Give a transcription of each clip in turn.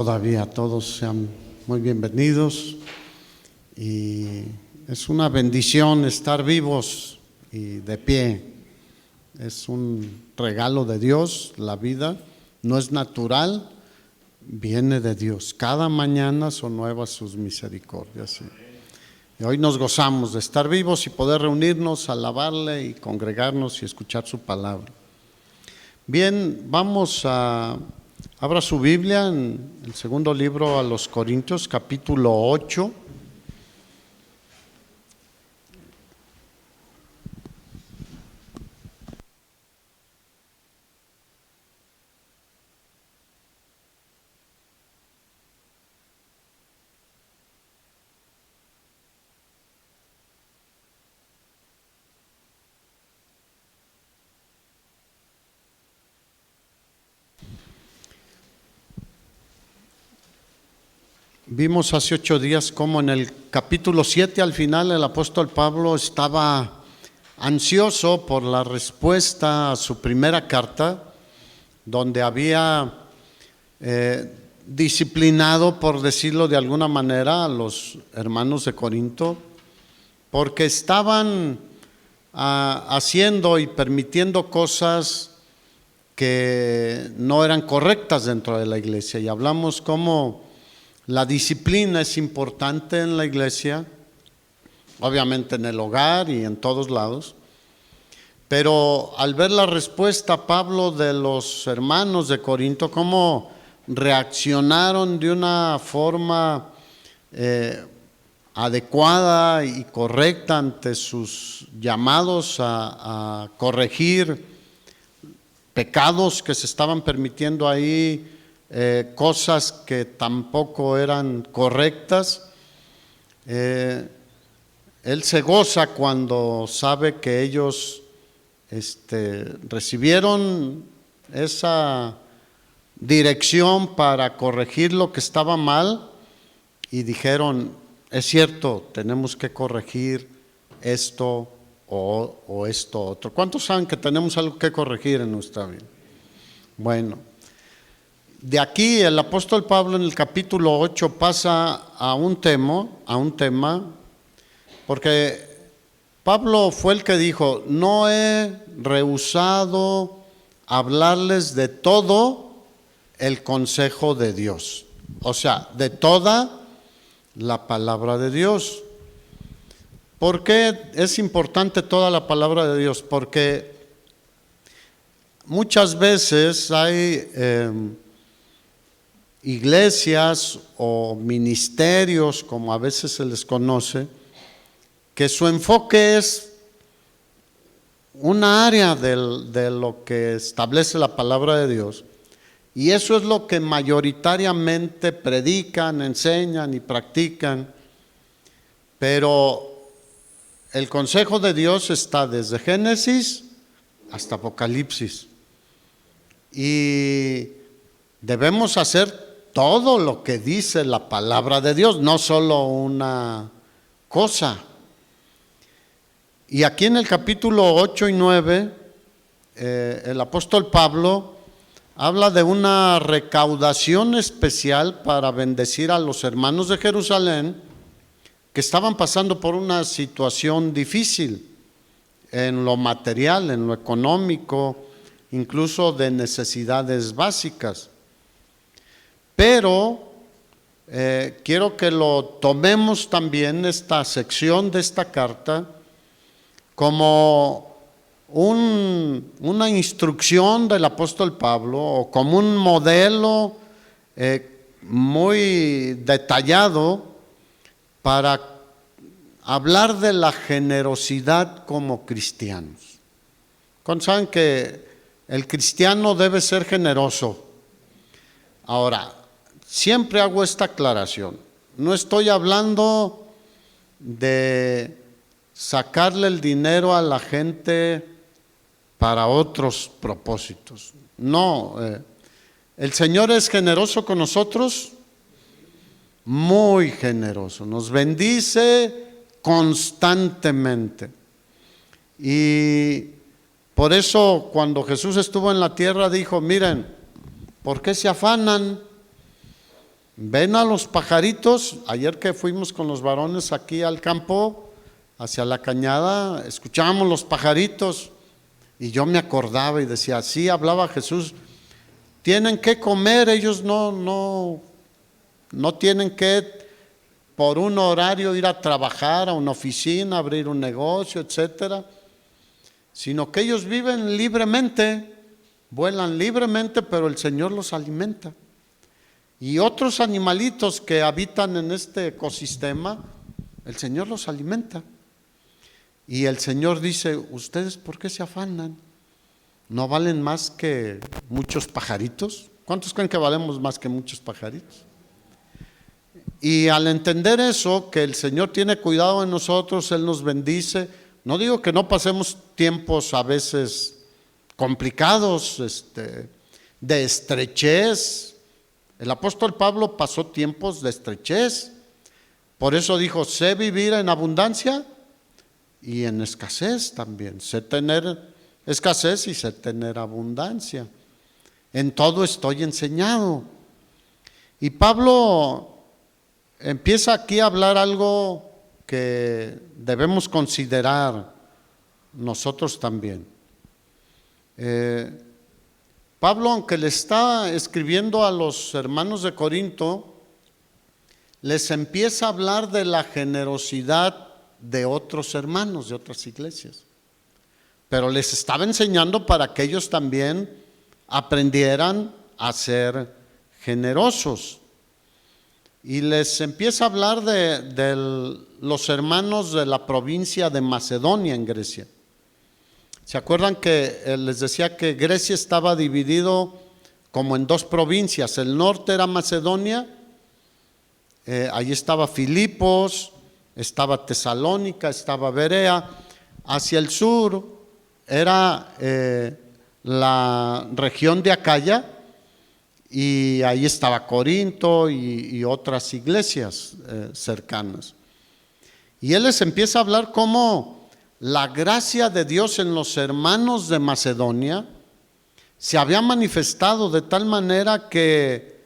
Todavía todos sean muy bienvenidos y es una bendición estar vivos y de pie. Es un regalo de Dios, la vida no es natural, viene de Dios. Cada mañana son nuevas sus misericordias. Y hoy nos gozamos de estar vivos y poder reunirnos, alabarle y congregarnos y escuchar su palabra. Bien, abra su Biblia en el segundo libro a los Corintios, capítulo 8. Vimos hace 8 días cómo en el capítulo 7 al final el apóstol Pablo estaba ansioso por la respuesta a su primera carta, donde había disciplinado, por decirlo de alguna manera, a los hermanos de Corinto, porque estaban haciendo y permitiendo cosas que no eran correctas dentro de la iglesia. Y hablamos cómo la disciplina es importante en la iglesia, obviamente en el hogar y en todos lados, pero al ver la respuesta, Pablo, de los hermanos de Corinto, cómo reaccionaron de una forma adecuada y correcta ante sus llamados a corregir pecados que se estaban permitiendo ahí, cosas que tampoco eran correctas. Él se goza cuando sabe que ellos recibieron esa dirección para corregir lo que estaba mal y dijeron: es cierto, tenemos que corregir esto o esto otro. ¿Cuántos saben que tenemos algo que corregir en nuestra vida? Bueno, de aquí el apóstol Pablo en el capítulo 8 pasa a un tema, porque Pablo fue el que dijo: no he rehusado hablarles de todo el consejo de Dios, o sea, de toda la palabra de Dios. ¿Por qué es importante toda la palabra de Dios? Porque muchas veces hay iglesias o ministerios, como a veces se les conoce, que su enfoque es una área de lo que establece la palabra de Dios, y eso es lo que mayoritariamente predican, enseñan y practican. Pero el consejo de Dios está desde Génesis hasta Apocalipsis, y debemos hacer todo lo que dice la palabra de Dios, no solo una cosa. Y aquí en el capítulo 8 y 9, el apóstol Pablo habla de una recaudación especial para bendecir a los hermanos de Jerusalén que estaban pasando por una situación difícil en lo material, en lo económico, incluso de necesidades básicas. Pero quiero que lo tomemos también, esta sección de esta carta, como una instrucción del apóstol Pablo, o como un modelo muy detallado para hablar de la generosidad como cristianos. Saben que el cristiano debe ser generoso. Ahora, siempre hago esta aclaración: no estoy hablando de sacarle el dinero a la gente para otros propósitos. No, el Señor es generoso con nosotros, muy generoso, nos bendice constantemente. Y por eso cuando Jesús estuvo en la tierra dijo: miren, ¿por qué se afanan? ven a los pajaritos. Ayer que fuimos con los varones aquí al campo, hacia la cañada, escuchábamos los pajaritos y yo me acordaba y decía, sí, hablaba Jesús, tienen que comer, ellos no tienen que por un horario ir a trabajar a una oficina, abrir un negocio, etcétera, sino que ellos viven libremente, vuelan libremente, pero el Señor los alimenta. Y otros animalitos que habitan en este ecosistema, el Señor los alimenta. Y el Señor dice, ¿ustedes por qué se afanan? ¿No valen más que muchos pajaritos? ¿Cuántos creen que valemos más que muchos pajaritos? Y al entender eso, que el Señor tiene cuidado de nosotros, Él nos bendice. No digo que no pasemos tiempos a veces complicados, de estrechez. El apóstol Pablo pasó tiempos de estrechez. Por eso dijo, sé vivir en abundancia y en escasez también. Sé tener escasez y sé tener abundancia. En todo estoy enseñado. Y Pablo empieza aquí a hablar algo que debemos considerar nosotros también. Pablo, aunque le está escribiendo a los hermanos de Corinto, les empieza a hablar de la generosidad de otros hermanos, de otras iglesias. Pero les estaba enseñando para que ellos también aprendieran a ser generosos. Y les empieza a hablar de los hermanos de la provincia de Macedonia en Grecia. ¿Se acuerdan que les decía que Grecia estaba dividido como en dos provincias? El norte era Macedonia, ahí estaba Filipos, estaba Tesalónica, estaba Berea. Hacia el sur era la región de Acaya, y ahí estaba Corinto y otras iglesias cercanas. Y él les empieza a hablar cómo la gracia de Dios en los hermanos de Macedonia se había manifestado de tal manera que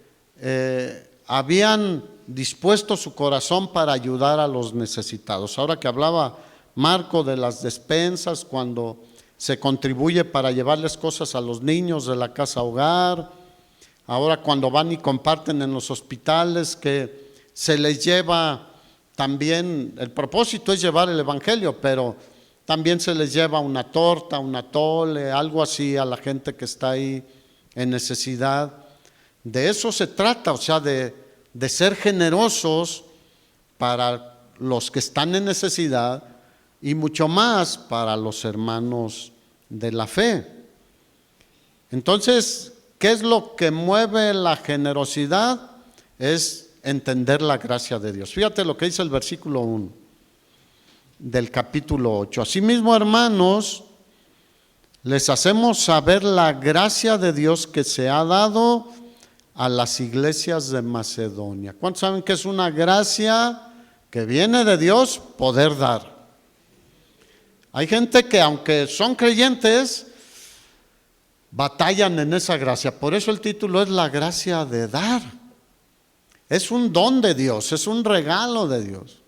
habían dispuesto su corazón para ayudar a los necesitados. Ahora que hablaba Marco de las despensas, cuando se contribuye para llevarles cosas a los niños de la casa hogar. Ahora cuando van y comparten en los hospitales, que se les lleva también, el propósito es llevar el evangelio, pero también se les lleva una torta, un atole, algo así a la gente que está ahí en necesidad. De eso se trata, o sea, de ser generosos para los que están en necesidad y mucho más para los hermanos de la fe. Entonces, ¿qué es lo que mueve la generosidad? Es entender la gracia de Dios. Fíjate lo que dice el versículo 1 del capítulo 8. Asimismo, hermanos, les hacemos saber la gracia de Dios que se ha dado a las iglesias de Macedonia. ¿Cuántos saben que es una gracia que viene de Dios poder dar? Hay gente que aunque son creyentes, batallan en esa gracia. Por eso el título es la gracia de dar. Es un don de Dios, es un regalo de Dios.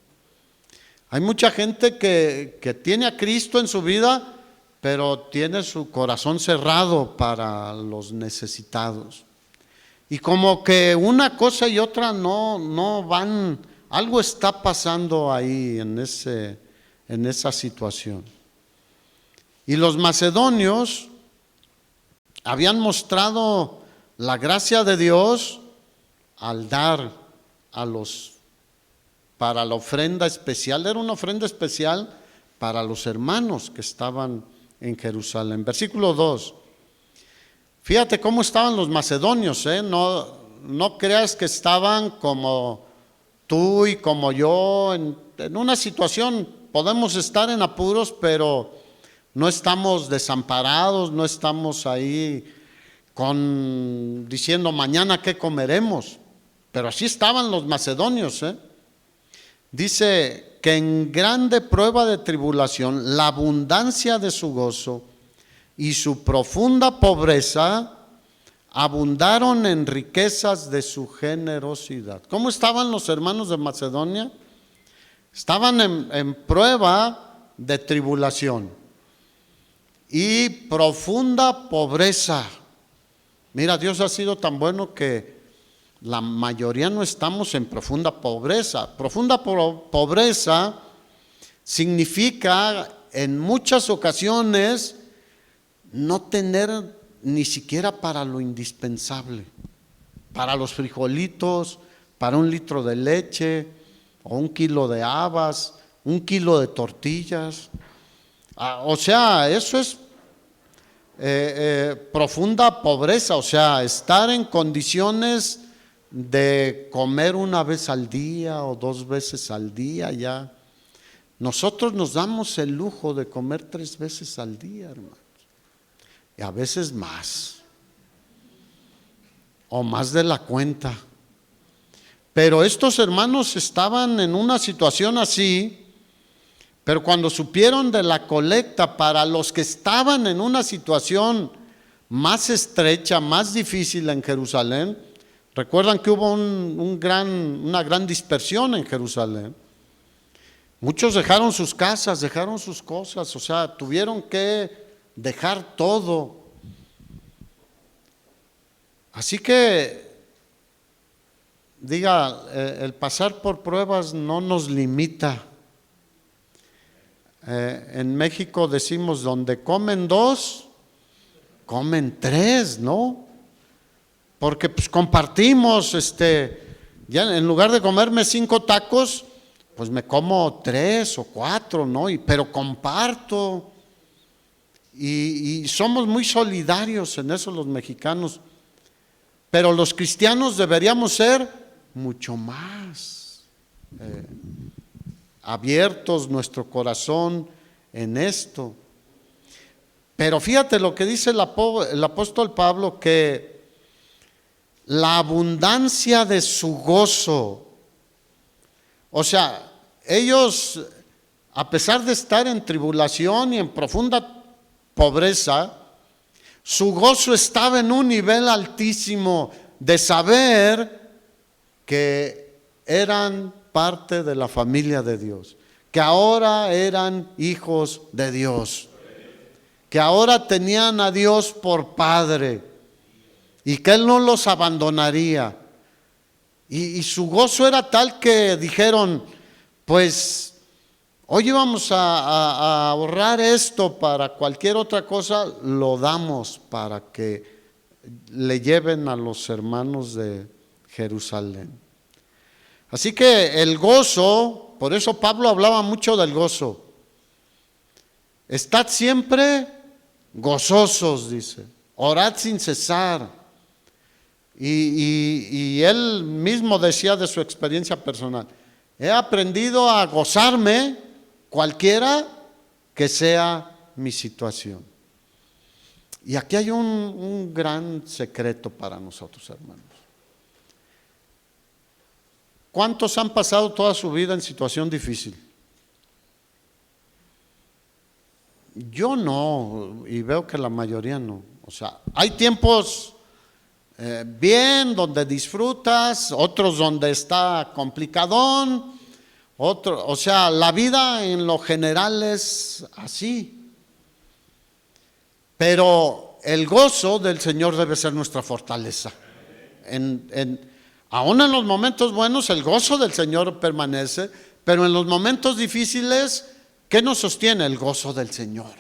Hay mucha gente que tiene a Cristo en su vida, pero tiene su corazón cerrado para los necesitados. Y como que una cosa y otra no van, algo está pasando ahí en esa situación. Y los macedonios habían mostrado la gracia de Dios al dar para la ofrenda especial. Era una ofrenda especial para los hermanos que estaban en Jerusalén. Versículo 2. Fíjate cómo estaban los macedonios, no creas que estaban como tú y como yo en una situación. Podemos estar en apuros, pero no estamos desamparados, no estamos ahí diciendo mañana qué comeremos. Pero así estaban los macedonios. Dice que en grande prueba de tribulación, la abundancia de su gozo y su profunda pobreza abundaron en riquezas de su generosidad. ¿Cómo estaban los hermanos de Macedonia? Estaban en prueba de tribulación y profunda pobreza. Mira, Dios ha sido tan bueno que la mayoría no estamos en profunda pobreza. Profunda pobreza significa en muchas ocasiones no tener ni siquiera para lo indispensable, para los frijolitos, para 1 litro de leche, o 1 kilo de habas, 1 kilo de tortillas. O sea, eso es profunda pobreza, o sea, estar en condiciones de comer 1 vez al día o 2 veces al día ya. Nosotros nos damos el lujo de comer 3 veces al día, hermanos, y a veces más, o más de la cuenta. Pero estos hermanos estaban en una situación así, pero cuando supieron de la colecta para los que estaban en una situación más estrecha, más difícil en Jerusalén, recuerdan que hubo una gran dispersión en Jerusalén. Muchos dejaron sus casas, dejaron sus cosas, o sea, tuvieron que dejar todo. Así que, diga, el pasar por pruebas no nos limita. En México decimos, donde comen 2, comen 3, ¿no? Porque pues compartimos, ya en lugar de comerme 5 tacos, pues me como 3 o 4, ¿no? Pero comparto. Y somos muy solidarios en eso los mexicanos. Pero los cristianos deberíamos ser mucho más abiertos nuestro corazón en esto. Pero fíjate lo que dice el apóstol Pablo, que la abundancia de su gozo, o sea, ellos, a pesar de estar en tribulación y en profunda pobreza, su gozo estaba en un nivel altísimo de saber que eran parte de la familia de Dios, que ahora eran hijos de Dios, que ahora tenían a Dios por Padre y que Él no los abandonaría. Y su gozo era tal que dijeron, pues hoy vamos a ahorrar esto para cualquier otra cosa, lo damos para que le lleven a los hermanos de Jerusalén. Así que el gozo, por eso Pablo hablaba mucho del gozo. Estad siempre gozosos, dice, orad sin cesar. Y él mismo decía de su experiencia personal, he aprendido a gozarme cualquiera que sea mi situación. Y aquí hay un gran secreto para nosotros, hermanos. ¿Cuántos han pasado toda su vida en situación difícil? Yo no, y veo que la mayoría no. O sea, hay tiempos bien, donde disfrutas, otros donde está complicadón, o sea, la vida en lo general es así. Pero el gozo del Señor debe ser nuestra fortaleza. Aún en los momentos buenos el gozo del Señor permanece, pero en los momentos difíciles, ¿qué nos sostiene? El gozo del Señor.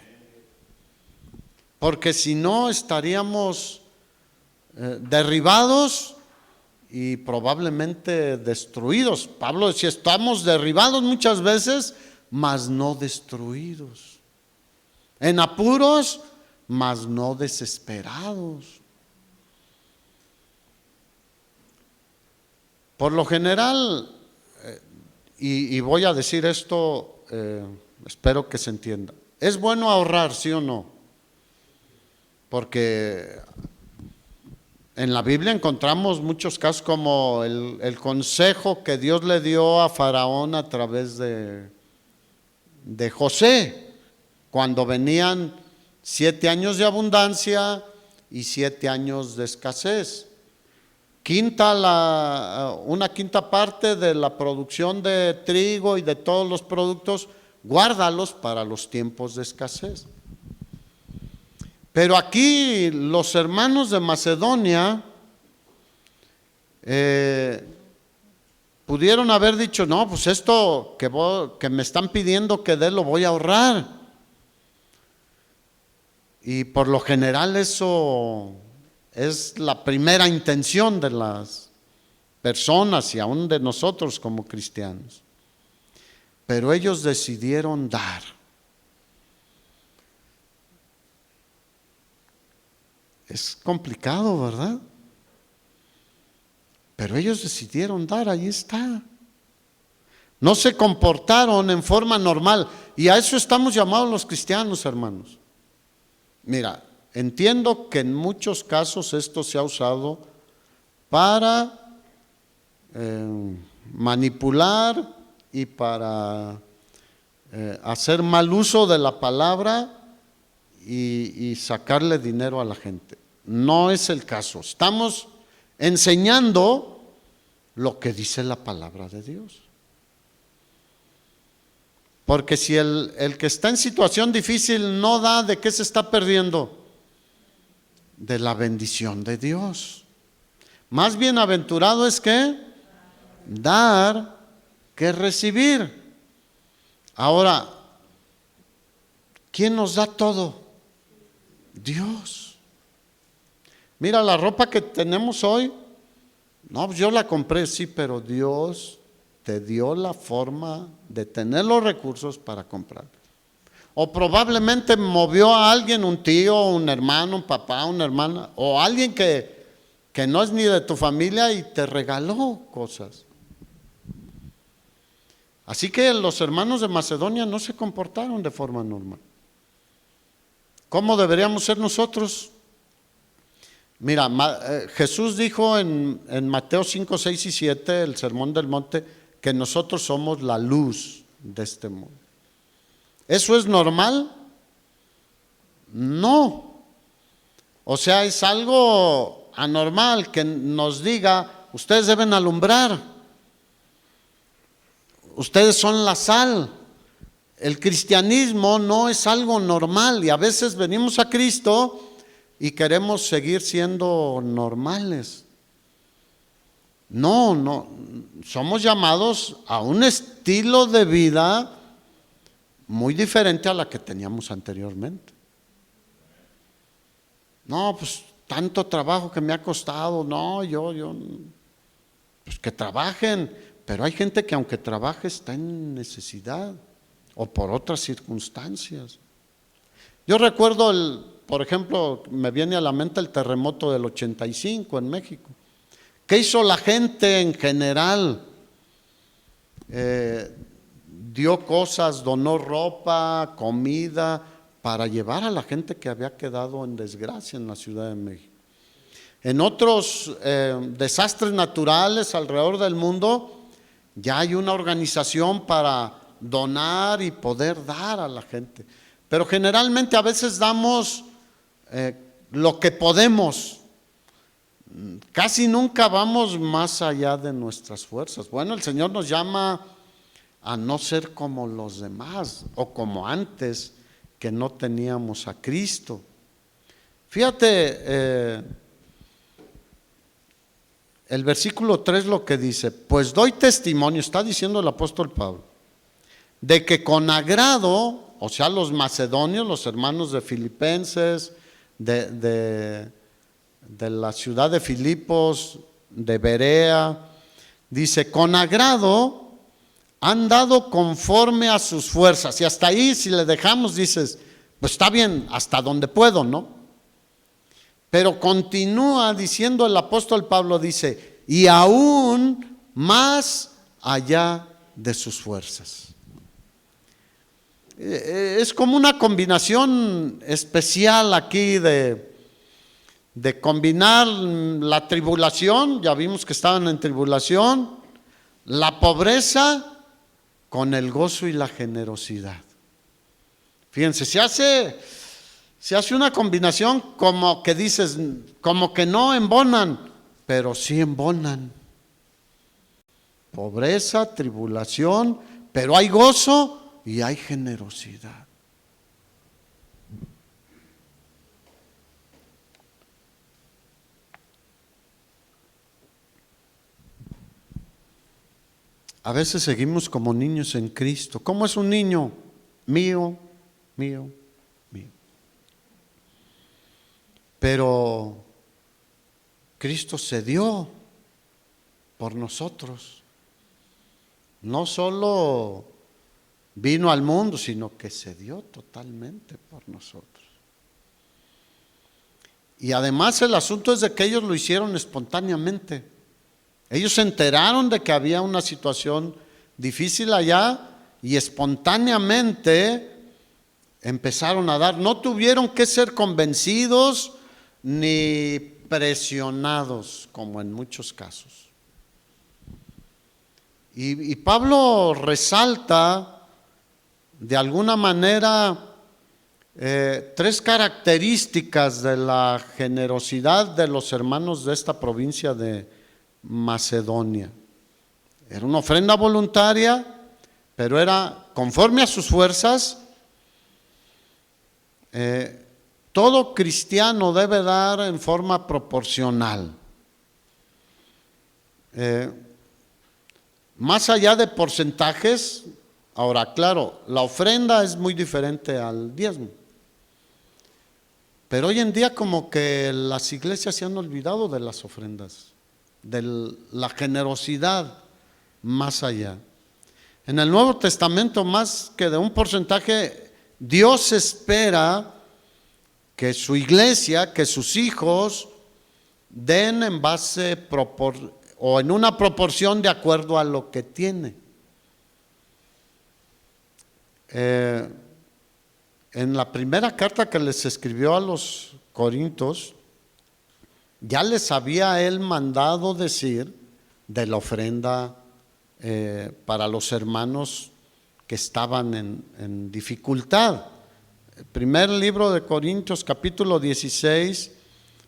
Porque si no estaríamos derribados y probablemente destruidos. Pablo decía, estamos derribados muchas veces, mas no destruidos. En apuros, mas no desesperados. Por lo general, y voy a decir esto, espero que se entienda. ¿Es bueno ahorrar, sí o no? Porque en la Biblia encontramos muchos casos como el consejo que Dios le dio a Faraón a través de José, cuando venían 7 años de abundancia, y 7 años de escasez. Una quinta parte de la producción de trigo y de todos los productos, guárdalos para los tiempos de escasez. Pero aquí los hermanos de Macedonia pudieron haber dicho, no, pues esto que me están pidiendo que dé lo voy a ahorrar. Y por lo general eso es la primera intención de las personas y aún de nosotros como cristianos. Pero ellos decidieron dar. Es complicado, ¿verdad? Pero ellos decidieron dar, ahí está. No se comportaron en forma normal. Y a eso estamos llamados los cristianos, hermanos. Mira, entiendo que en muchos casos esto se ha usado para manipular y para hacer mal uso de la palabra y sacarle dinero a la gente. No es el caso. Estamos enseñando lo que dice la palabra de Dios. Porque si el que está en situación difícil no da, ¿de qué se está perdiendo? De la bendición de Dios. Más bienaventurado es que dar que recibir. Ahora, ¿quién nos da todo? Dios. Mira la ropa que tenemos hoy. No, yo la compré, sí, pero Dios te dio la forma de tener los recursos para comprar. O probablemente movió a alguien, un tío, un hermano, un papá, una hermana, o alguien que no es ni de tu familia y te regaló cosas. Así que los hermanos de Macedonia no se comportaron de forma normal. ¿Cómo deberíamos ser nosotros? Mira, Jesús dijo en Mateo 5, 6 y 7, el Sermón del Monte, que nosotros somos la luz de este mundo. ¿Eso es normal? No. O sea, es algo anormal que nos diga, ustedes deben alumbrar, ustedes son la sal. El cristianismo no es algo normal y a veces venimos a Cristo y queremos seguir siendo normales. No, somos llamados a un estilo de vida muy diferente a la que teníamos anteriormente. No, pues tanto trabajo que me ha costado, no, pues que trabajen, pero hay gente que aunque trabaje está en necesidad o por otras circunstancias. Yo recuerdo, por ejemplo, me viene a la mente el terremoto del 85 en México. ¿Qué hizo la gente en general? Dio cosas, donó ropa, comida, para llevar a la gente que había quedado en desgracia en la Ciudad de México. En otros desastres naturales alrededor del mundo, ya hay una organización para donar y poder dar a la gente. Pero generalmente a veces damos lo que podemos. Casi nunca vamos más allá de nuestras fuerzas. Bueno, el Señor nos llama a no ser como los demás o como antes que no teníamos a Cristo. Fíjate, el versículo 3 lo que dice, pues doy testimonio, está diciendo el apóstol Pablo, de que con agrado, o sea, los macedonios, los hermanos de Filipenses, de la ciudad de Filipos, de Berea, dice, con agrado han dado conforme a sus fuerzas. Y hasta ahí, si le dejamos, dices, pues está bien, hasta donde puedo, ¿no? Pero continúa diciendo el apóstol Pablo, dice, y aún más allá de sus fuerzas. Es como una combinación especial aquí de combinar la tribulación, ya vimos que estaban en tribulación, la pobreza con el gozo y la generosidad. Fíjense, se hace Se hace una combinación como que dices, como que no embonan, pero sí embonan. Pobreza, tribulación, pero hay gozo y hay generosidad. A veces seguimos como niños en Cristo. ¿Cómo es un niño? Mío, mío, mío. Pero Cristo se dio por nosotros. No solo vino al mundo, sino que se dio totalmente por nosotros. Y además el asunto es de que ellos lo hicieron espontáneamente. Ellos se enteraron de que había una situación difícil allá y espontáneamente empezaron a dar. No tuvieron que ser convencidos ni presionados, como en muchos casos. Y Pablo resalta de alguna manera tres características de la generosidad de los hermanos de esta provincia de Macedonia. Era una ofrenda voluntaria, pero era conforme a sus fuerzas. Todo cristiano debe dar en forma proporcional. Más allá de porcentajes, ahora claro, la ofrenda es muy diferente al diezmo. Pero hoy en día como que las iglesias se han olvidado de las ofrendas, de la generosidad más allá. En el Nuevo Testamento, más que de un porcentaje, Dios espera que su iglesia, que sus hijos den en base o en una proporción de acuerdo a lo que tiene. En la primera carta que les escribió a los Corintios, ya les había él mandado decir de la ofrenda para los hermanos que estaban en dificultad. El primer libro de Corintios, capítulo 16,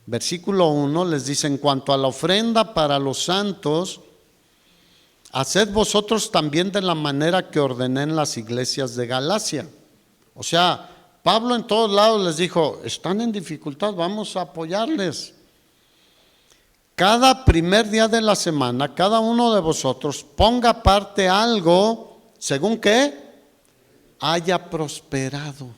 versículo 1, les dice: en cuanto a la ofrenda para los santos, haced vosotros también de la manera que ordené en las iglesias de Galacia. O sea, Pablo en todos lados les dijo: están en dificultad, vamos a apoyarles. Cada primer día de la semana, cada uno de vosotros ponga aparte algo, según que haya prosperado.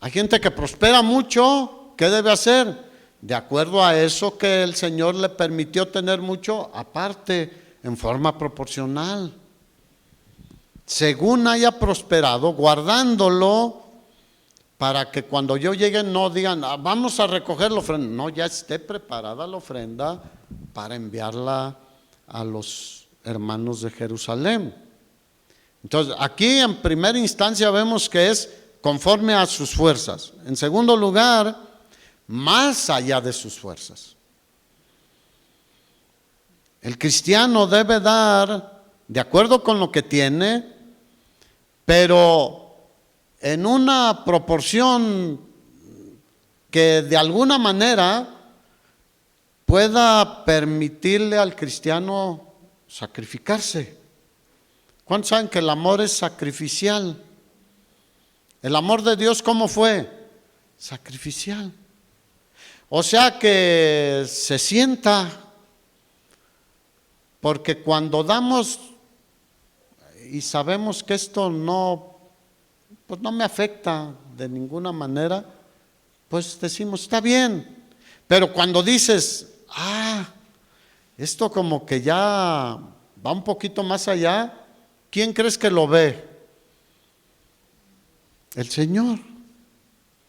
Hay gente que prospera mucho, ¿qué debe hacer? De acuerdo a eso que el Señor le permitió tener mucho, aparte, en forma proporcional. Según haya prosperado, guardándolo, para que cuando yo llegue no digan: vamos a recoger la ofrenda. No, ya esté preparada la ofrenda para enviarla a los hermanos de Jerusalén. Entonces, aquí en primera instancia vemos que es conforme a sus fuerzas. En segundo lugar, más allá de sus fuerzas. El cristiano debe dar de acuerdo con lo que tiene, pero en una proporción que de alguna manera pueda permitirle al cristiano sacrificarse. ¿Cuántos saben que el amor es sacrificial? El amor de Dios, ¿cómo fue? Sacrificial. O sea que se sienta, porque cuando damos y sabemos que esto no me afecta de ninguna manera, pues decimos: está bien. Pero cuando dices: esto como que ya va un poquito más allá, ¿quién crees que lo ve? El Señor.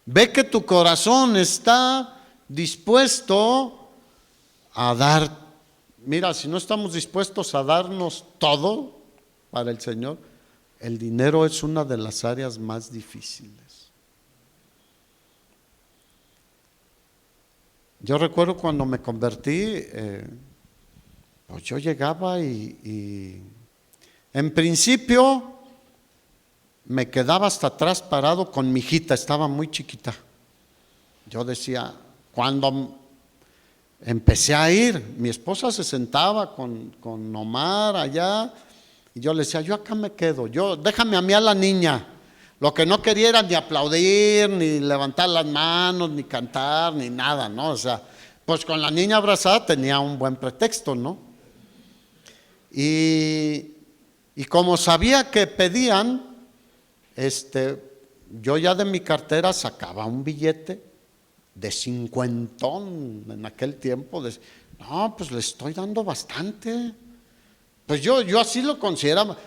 Ve que tu corazón está dispuesto a dar. Mira, si no estamos dispuestos a darnos todo para el Señor, el dinero es una de las áreas más difíciles. Yo recuerdo cuando me convertí, pues yo llegaba y en principio me quedaba hasta atrás parado con mi hijita, estaba muy chiquita. Yo decía, cuando empecé a ir, mi esposa se sentaba con Omar allá y yo le decía, yo acá me quedo, déjame a mí a la niña. Lo que no quería era ni aplaudir, ni levantar las manos, ni cantar, ni nada, ¿no? O sea, pues con la niña abrazada tenía un buen pretexto, ¿no? Y como sabía que pedían, yo ya de mi cartera sacaba un billete de 50 en aquel tiempo. No, pues le estoy dando bastante. Pues yo así lo consideraba,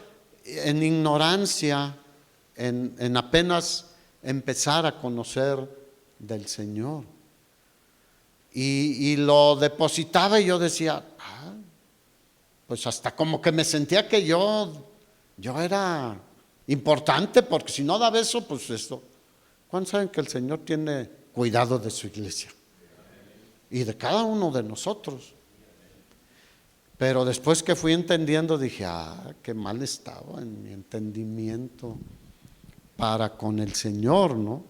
en ignorancia, en apenas empezar a conocer del Señor. Y lo depositaba y yo decía, pues hasta como que me sentía que yo era importante, porque si no daba eso, pues esto. ¿Cuántos saben que el Señor tiene cuidado de su iglesia y de cada uno de nosotros? Pero después que fui entendiendo dije, qué mal estaba en mi entendimiento para con el Señor, ¿no?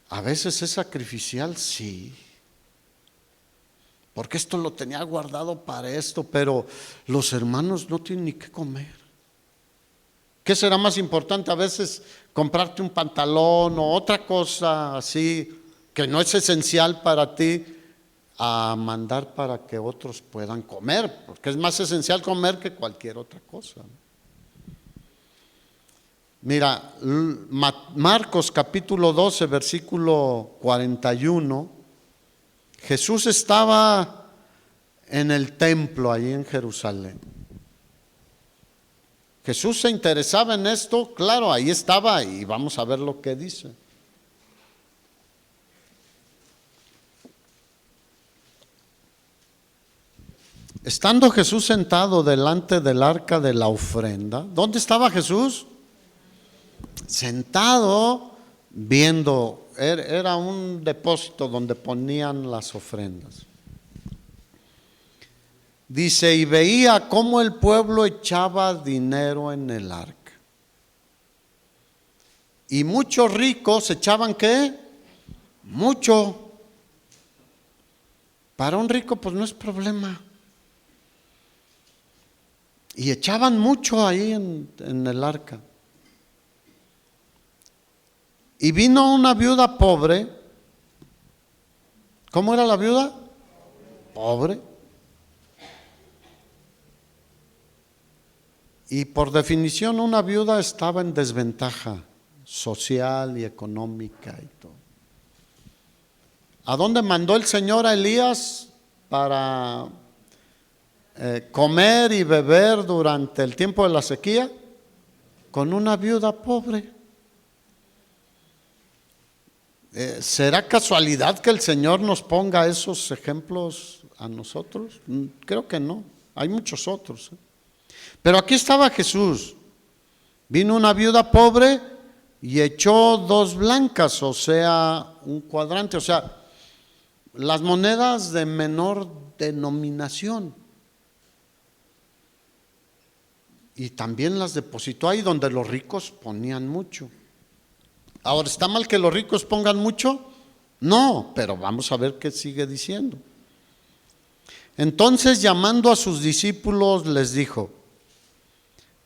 A veces es sacrificial, sí, porque esto lo tenía guardado para esto, pero los hermanos no tienen ni qué comer. ¿Qué será más importante? A veces comprarte un pantalón o otra cosa así que no es esencial para ti, a mandar para que otros puedan comer, porque es más esencial comer que cualquier otra cosa. Mira, Marcos capítulo 12, versículo 41, Jesús estaba en el templo allí en Jerusalén. Jesús se interesaba en esto, claro, ahí estaba y vamos a ver lo que dice. Estando Jesús sentado delante del arca de la ofrenda, ¿dónde estaba Jesús? Sentado viendo, era un depósito donde ponían las ofrendas. Dice, y veía cómo el pueblo echaba dinero en el arca. Y muchos ricos echaban ¿qué? Mucho. Para un rico pues no es problema. Y echaban mucho ahí en el arca. Y vino una viuda pobre. ¿Cómo era la viuda? Pobre. Y por definición una viuda estaba en desventaja social y económica y todo. ¿A dónde mandó el Señor a Elías para comer y beber durante el tiempo de la sequía? Con una viuda pobre. ¿Será casualidad que el Señor nos ponga esos ejemplos a nosotros? Creo que no, hay muchos otros. Pero aquí estaba Jesús. Vino una viuda pobre y echó 2 blancas, o sea, un cuadrante, o sea, las monedas de menor denominación. Y también las depositó ahí donde los ricos ponían mucho. Ahora, ¿está mal que los ricos pongan mucho? No, pero vamos a ver qué sigue diciendo. Entonces, llamando a sus discípulos, les dijo,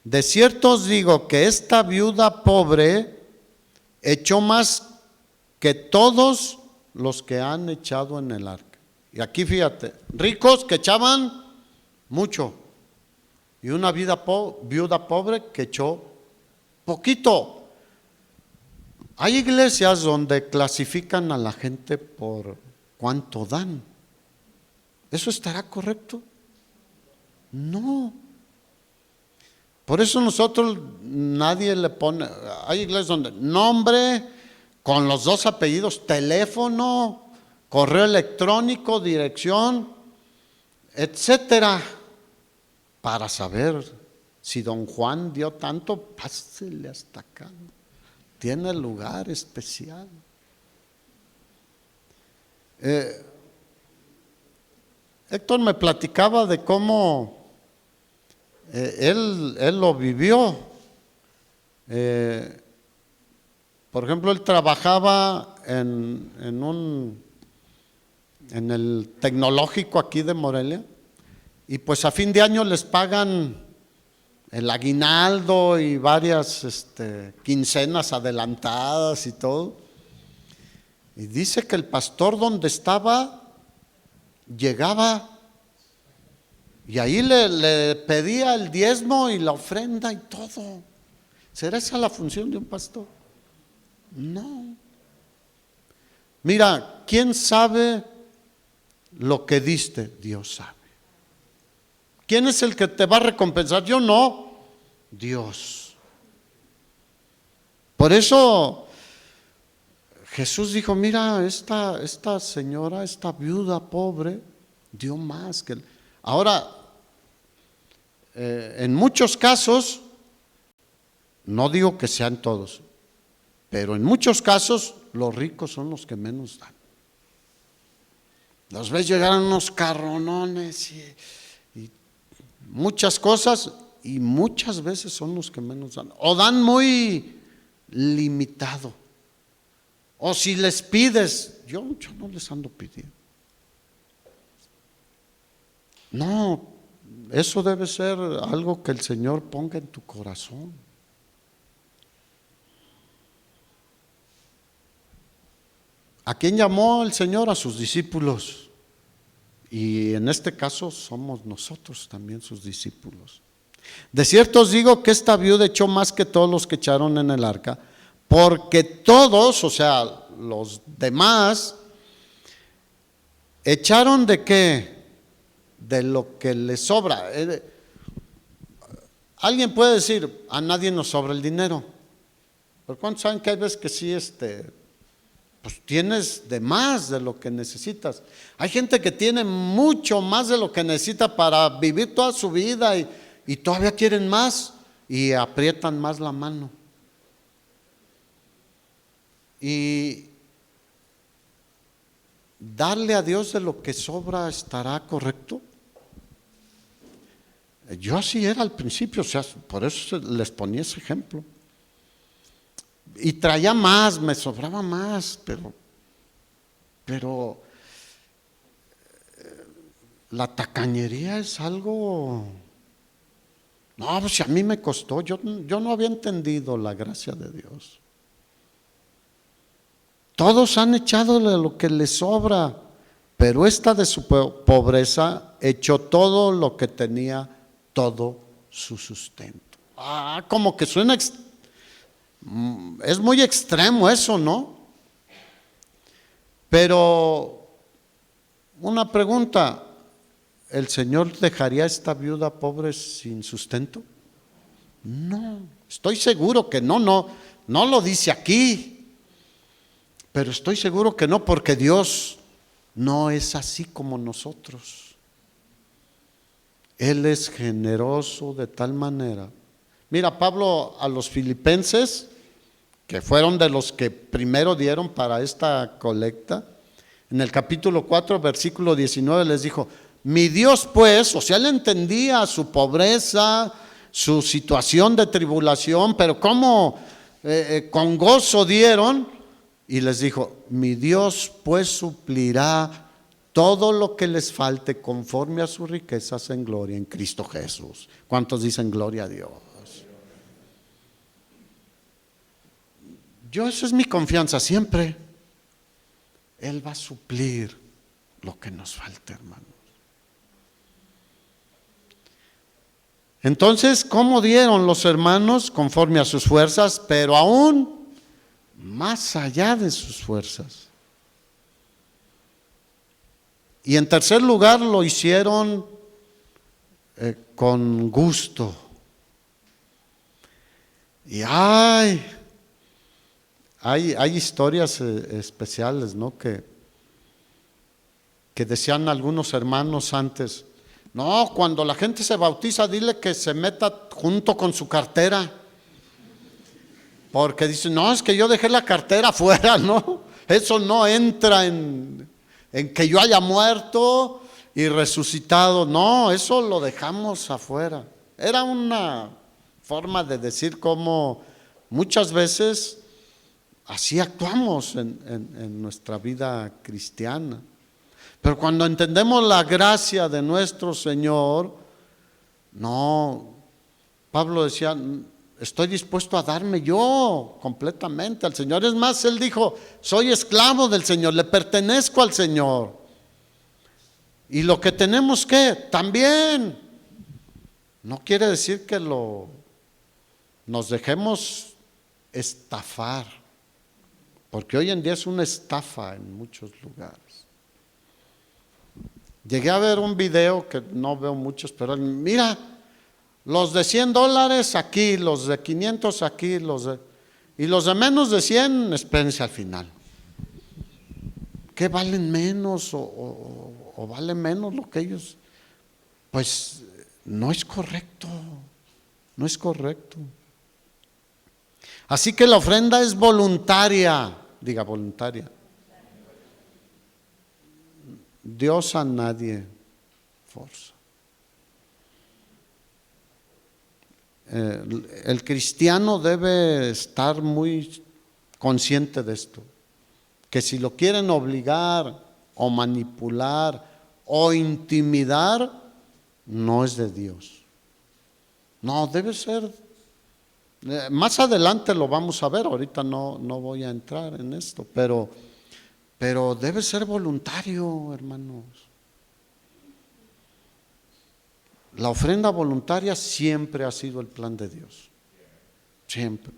de cierto os digo que esta viuda pobre echó más que todos los que han echado en el arca. Y aquí fíjate, ricos que echaban mucho y una viuda pobre que echó poquito. Hay iglesias donde clasifican a la gente por cuánto dan. ¿Eso estará correcto? No. Por eso nosotros nadie le pone, hay iglesias donde nombre con los 2 apellidos, teléfono, correo electrónico, dirección, etcétera, para saber si don Juan dio tanto, pásele hasta acá. Tiene lugar especial. Héctor me platicaba de cómo él lo vivió. Eh, por ejemplo, él trabajaba en el tecnológico aquí de Morelia, y pues a fin de año les pagan el aguinaldo y varias quincenas adelantadas y todo. Y dice que el pastor donde estaba llegaba y ahí le pedía el diezmo y la ofrenda y todo. ¿Será esa la función de un pastor? No. Mira, ¿quién sabe lo que diste? Dios sabe. ¿Quién es el que te va a recompensar? Yo no, Dios. Por eso Jesús dijo, mira, esta señora, esta viuda pobre, dio más que... Ahora, en muchos casos, no digo que sean todos, pero en muchos casos los ricos son los que menos dan. Los ves llegar a unos carronones y muchas cosas, y muchas veces son los que menos dan, o dan muy limitado, o si les pides, yo no les ando pidiendo. No, eso debe ser algo que el Señor ponga en tu corazón. ¿A quién llamó el Señor? A sus discípulos. Y en este caso somos nosotros también sus discípulos. De cierto os digo que esta viuda echó más que todos los que echaron en el arca, porque todos, o sea, los demás, echaron ¿de qué? De lo que les sobra. Alguien puede decir, a nadie nos sobra el dinero. Pero ¿cuántos saben que hay veces que sí, pues tienes de más de lo que necesitas? Hay gente que tiene mucho más de lo que necesita para vivir toda su vida y todavía quieren más y aprietan más la mano. Y darle a Dios de lo que sobra, ¿estará correcto? Yo así era al principio, o sea, por eso les ponía ese ejemplo. Y traía más, me sobraba más, pero la tacañería es algo, no, pues si a mí me costó, yo no había entendido la gracia de Dios. Todos han echado de lo que les sobra, pero esta de su pobreza echó todo lo que tenía, todo su sustento. Como que suena, es muy extremo eso, ¿no? Pero una pregunta, ¿el Señor dejaría a esta viuda pobre sin sustento? No, estoy seguro que no lo dice aquí, pero estoy seguro que no, porque Dios no es así como nosotros. Él es generoso de tal manera. Mira, Pablo a los filipenses, que fueron de los que primero dieron para esta colecta, en el capítulo 4, versículo 19 les dijo, mi Dios pues, o sea, él entendía su pobreza, su situación de tribulación, pero cómo con gozo dieron, y les dijo, mi Dios pues suplirá todo lo que les falte conforme a sus riquezas en gloria en Cristo Jesús. ¿Cuántos dicen gloria a Dios? Esa es mi confianza siempre. Él va a suplir lo que nos falte, hermanos. Entonces, ¿cómo dieron los hermanos? Conforme a sus fuerzas, pero aún más allá de sus fuerzas. Y en tercer lugar, lo hicieron con gusto. Y hay historias especiales, ¿no? Que decían algunos hermanos antes, no, cuando la gente se bautiza, dile que se meta junto con su cartera. Porque dicen, no, es que yo dejé la cartera afuera, ¿no? Eso no entra en que yo haya muerto y resucitado. No, eso lo dejamos afuera. Era una forma de decir cómo muchas veces así actuamos en nuestra vida cristiana. Pero cuando entendemos la gracia de nuestro Señor, no, Pablo decía, estoy dispuesto a darme yo completamente al Señor. Es más, él dijo, soy esclavo del Señor, le pertenezco al Señor. Y lo que tenemos que también, no quiere decir que nos dejemos estafar, porque hoy en día es una estafa en muchos lugares. Llegué a ver un video que no veo muchos, pero mira, los de $100 aquí, los de 500 aquí, y los de menos de 100, espérense al final. ¿Qué valen menos o vale menos lo que ellos? Pues no es correcto, no es correcto. Así que la ofrenda es voluntaria, diga voluntaria. Dios a nadie forza. El cristiano debe estar muy consciente de esto, que si lo quieren obligar o manipular o intimidar, no es de Dios. No, debe ser, más adelante lo vamos a ver, ahorita no voy a entrar en esto, pero debe ser voluntario, hermanos. La ofrenda voluntaria siempre ha sido el plan de Dios, siempre.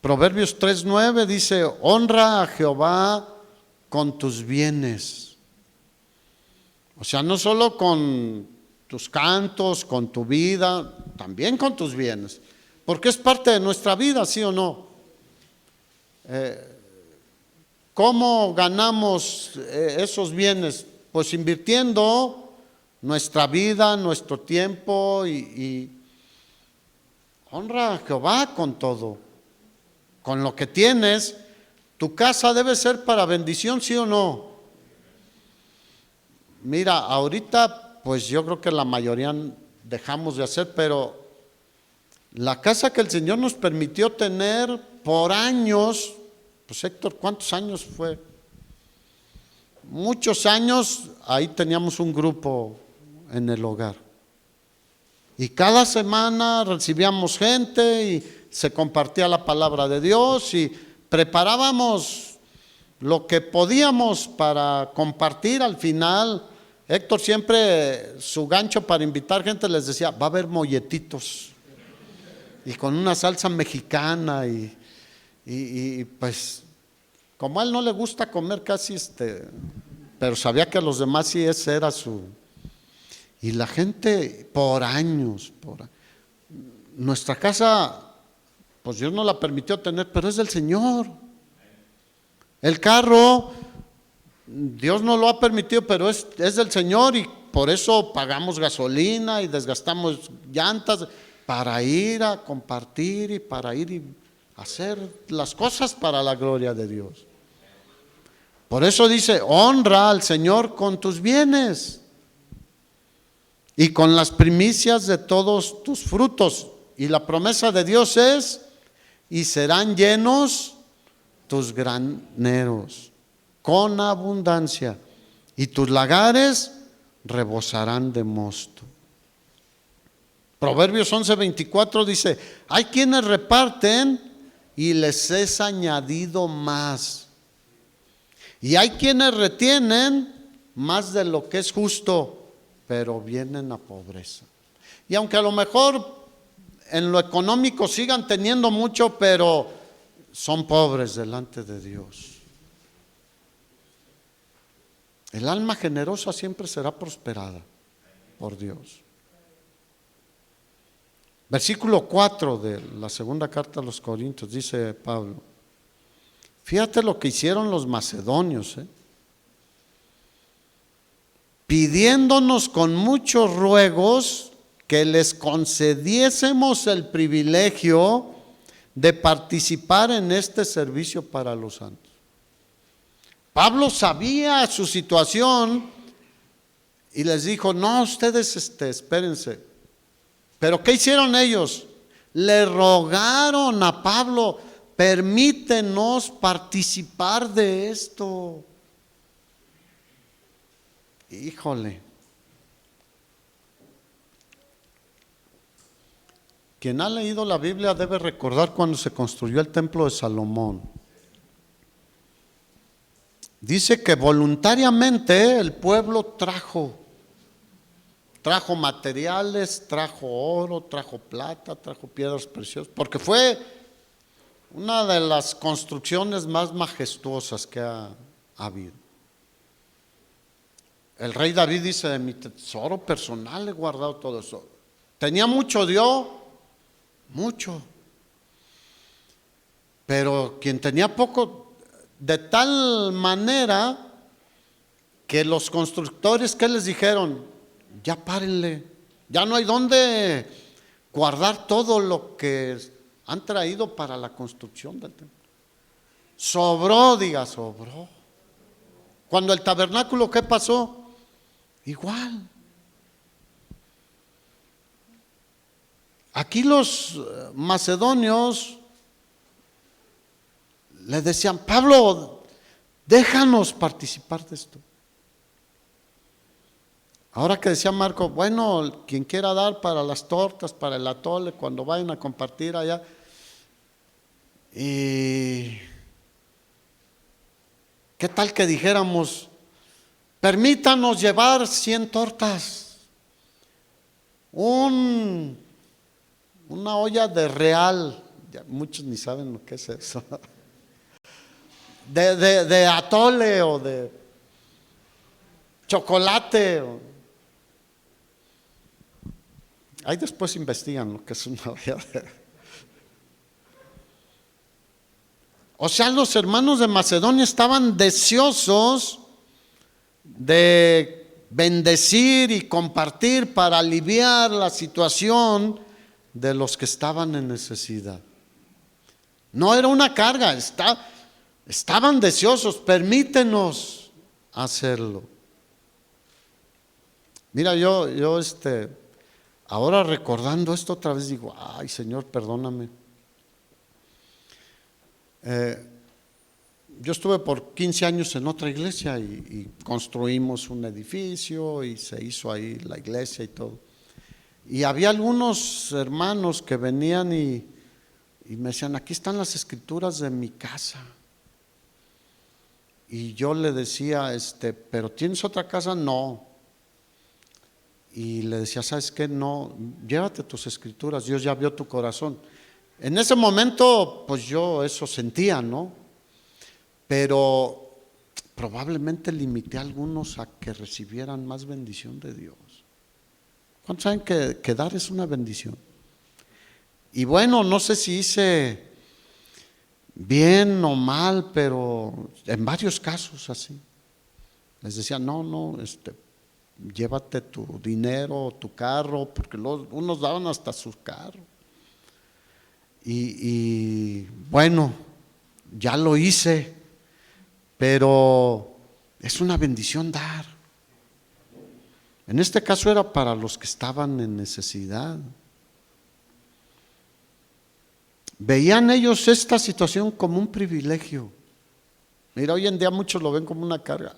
Proverbios 3:9 dice, honra a Jehová con tus bienes. O sea, no solo con tus cantos, con tu vida, también con tus bienes, porque es parte de nuestra vida, ¿sí o no? ¿Cómo ganamos esos bienes? Pues invirtiendo nuestra vida, nuestro tiempo y honra a Jehová con todo, con lo que tienes. Tu casa debe ser para bendición, ¿sí o no? Mira, ahorita pues yo creo que la mayoría dejamos de hacer, pero la casa que el Señor nos permitió tener por años, pues Héctor, ¿cuántos años fue? Muchos años, ahí teníamos un grupo en el hogar. Y cada semana recibíamos gente y se compartía la palabra de Dios y preparábamos lo que podíamos para compartir. Al final, Héctor siempre, su gancho para invitar gente les decía, va a haber molletitos y con una salsa mexicana y pues como a él no le gusta comer casi pero sabía que a los demás sí ese era su. Y la gente por años, nuestra casa, pues Dios no la permitió tener, pero es del Señor. El carro, Dios no lo ha permitido, pero es del Señor y por eso pagamos gasolina y desgastamos llantas para ir a compartir y para ir y hacer las cosas para la gloria de Dios. Por eso dice, honra al Señor con tus bienes y con las primicias de todos tus frutos. Y la promesa de Dios es, y serán llenos tus graneros con abundancia, y tus lagares rebosarán de mosto. Proverbios 11:24 dice, hay quienes reparten y les es añadido más. Y hay quienes retienen más de lo que es justo, pero vienen a pobreza. Y aunque a lo mejor en lo económico sigan teniendo mucho, pero son pobres delante de Dios. El alma generosa siempre será prosperada por Dios. Versículo 4 de la segunda carta a los Corintios, dice Pablo, fíjate lo que hicieron los macedonios, pidiéndonos con muchos ruegos que les concediésemos el privilegio de participar en este servicio para los santos. Pablo sabía su situación y les dijo, no, ustedes espérense. ¿Pero qué hicieron ellos? le rogaron a Pablo: permítenos participar de esto. Híjole. Quien ha leído la Biblia debe recordar cuando se construyó el templo de Salomón. Dice que voluntariamente el pueblo trajo materiales, trajo oro, trajo plata, trajo piedras preciosas, porque fue una de las construcciones más majestuosas que ha habido. El rey David dice: de mi tesoro personal he guardado todo eso. Tenía mucho, dio mucho, pero quien tenía poco, de tal manera que los constructores, ¿qué les dijeron? Ya párenle, ya no hay dónde guardar todo lo que han traído para la construcción del templo. Sobró, diga, sobró. Cuando el tabernáculo, ¿qué pasó? Igual. Aquí los macedonios le decían: Pablo, déjanos participar de esto. Ahora que decía Marco, bueno, quien quiera dar para las tortas, para el atole, cuando vayan a compartir allá. Y ¿qué tal que dijéramos: permítanos llevar 100 tortas, una olla de real? Ya muchos ni saben lo que es eso. De atole o de chocolate. Ahí después investigan lo que es una olla de... O sea, los hermanos de Macedonia estaban deseosos de bendecir y compartir para aliviar la situación de los que estaban en necesidad. No era una carga, estaban deseosos: permítenos hacerlo. Mira, yo ahora recordando esto otra vez digo: ay, Señor, perdóname. Yo estuve por 15 años en otra iglesia y construimos un edificio y se hizo ahí la iglesia y todo. Y había algunos hermanos que venían y me decían: aquí están las escrituras de mi casa. Y yo le decía: ¿pero tienes otra casa? No. Y le decía: ¿sabes qué? No, llévate tus escrituras, Dios ya vio tu corazón. En ese momento, pues yo eso sentía, ¿no? Pero probablemente limité a algunos a que recibieran más bendición de Dios. ¿Cuántos saben que dar es una bendición? Y bueno, no sé si hice bien o mal, pero en varios casos así. Les decía: no, llévate tu dinero, tu carro, porque unos daban hasta su carro. Y bueno, ya lo hice, pero es una bendición dar. En este caso era para los que estaban en necesidad. Veían ellos esta situación como un privilegio. Mira, hoy en día muchos lo ven como una carga.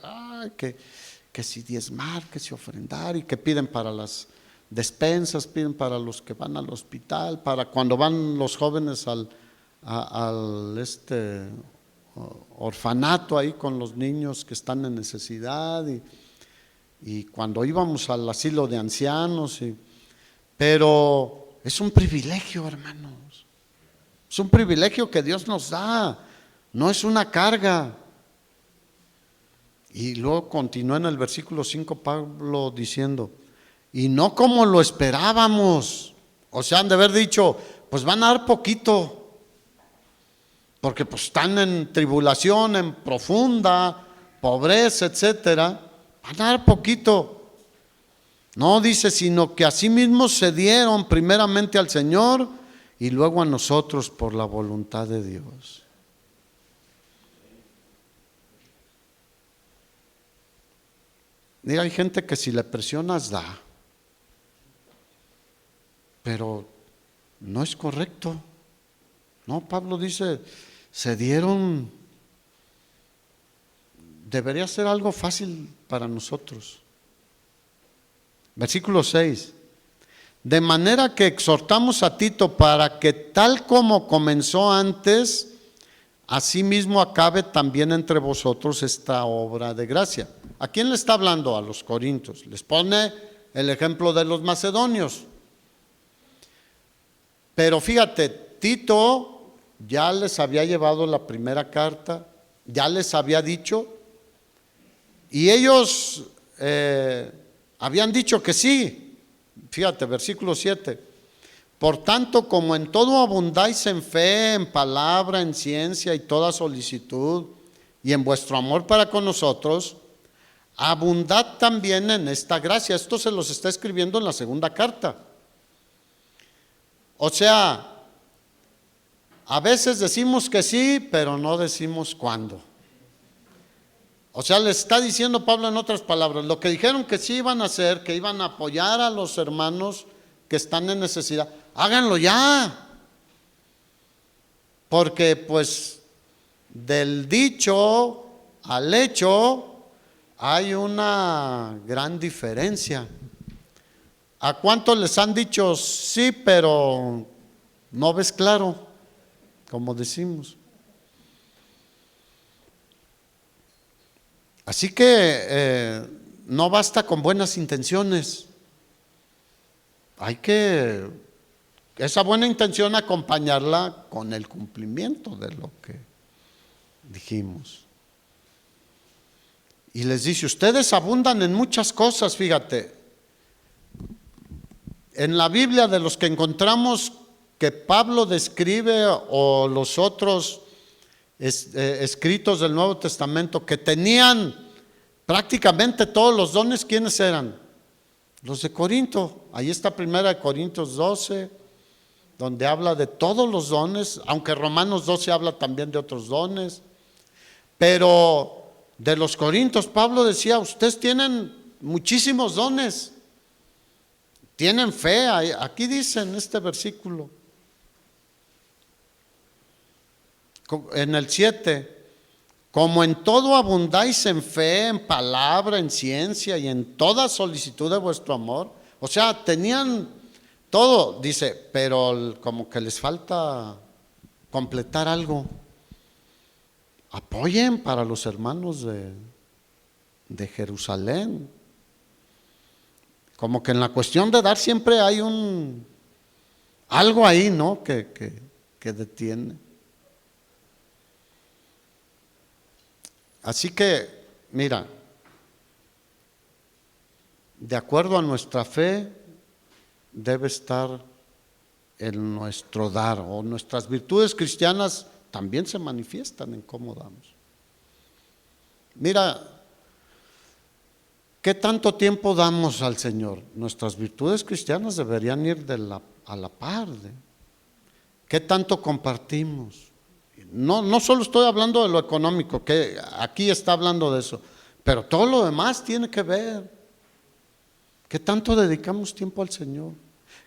Que si diezmar, que si ofrendar, y que piden para las despensas, piden para los que van al hospital, para cuando van los jóvenes al orfanato ahí con los niños que están en necesidad, y cuando íbamos al asilo de ancianos. Pero es un privilegio, hermanos. Es un privilegio que Dios nos da, no es una carga. Y luego continúa en el versículo 5 Pablo diciendo: y no como lo esperábamos. O sea, han de haber dicho: pues van a dar poquito, porque pues están en tribulación, en profunda pobreza, etcétera. Van a dar poquito. No dice, sino que asimismo se dieron primeramente al Señor y luego a nosotros por la voluntad de Dios. Mira, hay gente que si le presionas da, pero no es correcto. No, Pablo dice, se dieron, debería ser algo fácil para nosotros. Versículo 6. De manera que exhortamos a Tito para que tal como comenzó antes, asimismo acabe también entre vosotros esta obra de gracia. ¿A quién le está hablando? A los corintios. Les pone el ejemplo de los macedonios. Pero fíjate, Tito ya les había llevado la primera carta, ya les había dicho, y ellos habían dicho que sí. Fíjate, versículo 7. Por tanto, como en todo abundáis en fe, en palabra, en ciencia y toda solicitud, y en vuestro amor para con nosotros, abundad también en esta gracia. Esto se los está escribiendo en la segunda carta. O sea, a veces decimos que sí, pero no decimos cuándo. O sea, le está diciendo Pablo en otras palabras, lo que dijeron que sí iban a hacer, que iban a apoyar a los hermanos que están en necesidad, háganlo ya. Porque pues del dicho al hecho hay una gran diferencia. ¿A cuántos les han dicho sí, pero no ves claro? Como decimos. Así que no basta con buenas intenciones. Hay que esa buena intención acompañarla con el cumplimiento de lo que dijimos. Y les dice, ustedes abundan en muchas cosas, fíjate. En la Biblia, de los que encontramos que Pablo describe, o los otros escritos del Nuevo Testamento que tenían prácticamente todos los dones, ¿quiénes eran? Los de Corinto. Ahí está 1 Corintios 12, donde habla de todos los dones, aunque Romanos 12 habla también de otros dones. Pero de los Corintios, Pablo decía, ustedes tienen muchísimos dones, tienen fe. Aquí dice en este versículo, en el 7, como en todo abundáis en fe, en palabra, en ciencia y en toda solicitud de vuestro amor. O sea, tenían todo, dice, pero como que les falta completar algo. Apoyen para los hermanos de Jerusalén. Como que en la cuestión de dar siempre hay algo ahí, ¿no? Que detiene. Así que, mira, de acuerdo a nuestra fe, debe estar en nuestro dar, o nuestras virtudes cristianas también se manifiestan en cómo damos. Mira, ¿qué tanto tiempo damos al Señor? Nuestras virtudes cristianas deberían ir a la par. ¿Qué tanto compartimos? No solo estoy hablando de lo económico, que aquí está hablando de eso, pero todo lo demás tiene que ver. ¿Qué tanto dedicamos tiempo al Señor?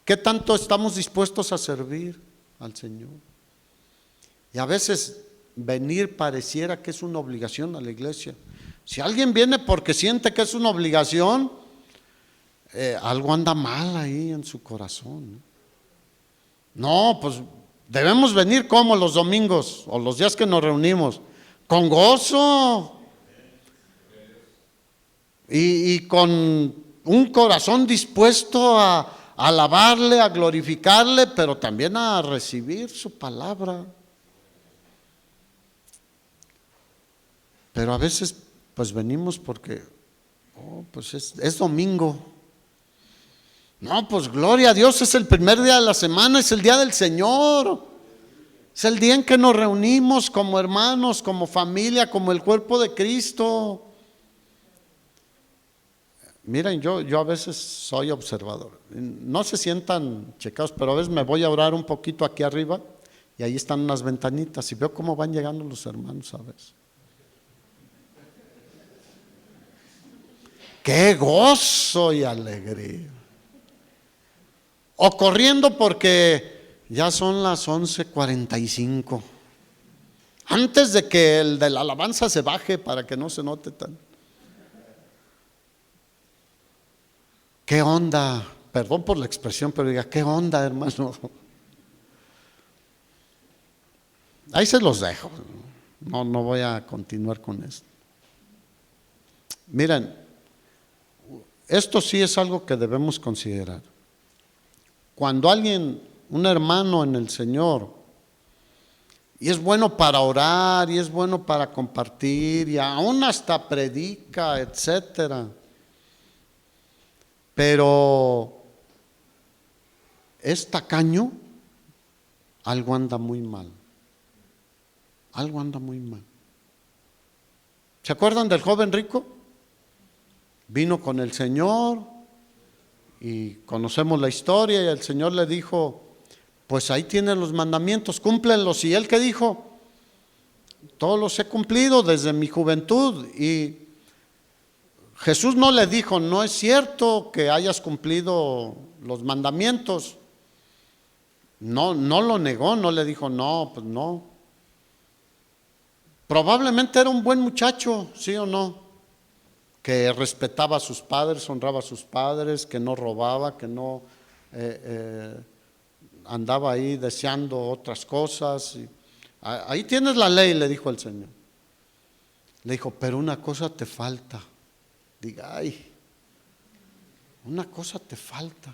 ¿Qué tanto estamos dispuestos a servir al Señor? Y a veces venir pareciera que es una obligación a la iglesia. Si alguien viene porque siente que es una obligación, algo anda mal ahí en su corazón. No, pues debemos venir como los domingos o los días que nos reunimos, con gozo y con un corazón dispuesto a alabarle, a glorificarle, pero también a recibir su palabra. Pero a veces pues venimos porque pues es domingo. No, pues gloria a Dios, es el primer día de la semana, es el día del Señor. Es el día en que nos reunimos como hermanos, como familia, como el cuerpo de Cristo. Miren, yo a veces soy observador. No se sientan checados, pero a veces me voy a orar un poquito aquí arriba y ahí están unas ventanitas y veo cómo van llegando los hermanos a veces. ¡Qué gozo y alegría! O corriendo porque Ya son las 11:45. Antes de que el de la alabanza se baje para que no se note tan. ¿Qué onda? Perdón por la expresión, pero diga, ¿qué onda, hermano? Ahí se los dejo. No voy a continuar con esto. Miren, esto sí es algo que debemos considerar. Cuando alguien, un hermano en el Señor, y es bueno para orar, y es bueno para compartir, y aún hasta predica, etcétera, pero es tacaño, algo anda muy mal. Algo anda muy mal. ¿Se acuerdan del joven rico? Vino con el Señor y conocemos la historia, y el Señor le dijo, pues ahí tienen los mandamientos, cúmplenlos. Y él, ¿qué dijo? Todos los he cumplido desde mi juventud. Y Jesús no le dijo, no es cierto que hayas cumplido los mandamientos. No lo negó, no le dijo, no, pues no. Probablemente era un buen muchacho, ¿sí o no? Que respetaba a sus padres, honraba a sus padres, que no robaba, que no andaba ahí deseando otras cosas. Ahí tienes la ley, le dijo el Señor. Le dijo, pero una cosa te falta. Diga, ay, una cosa te falta.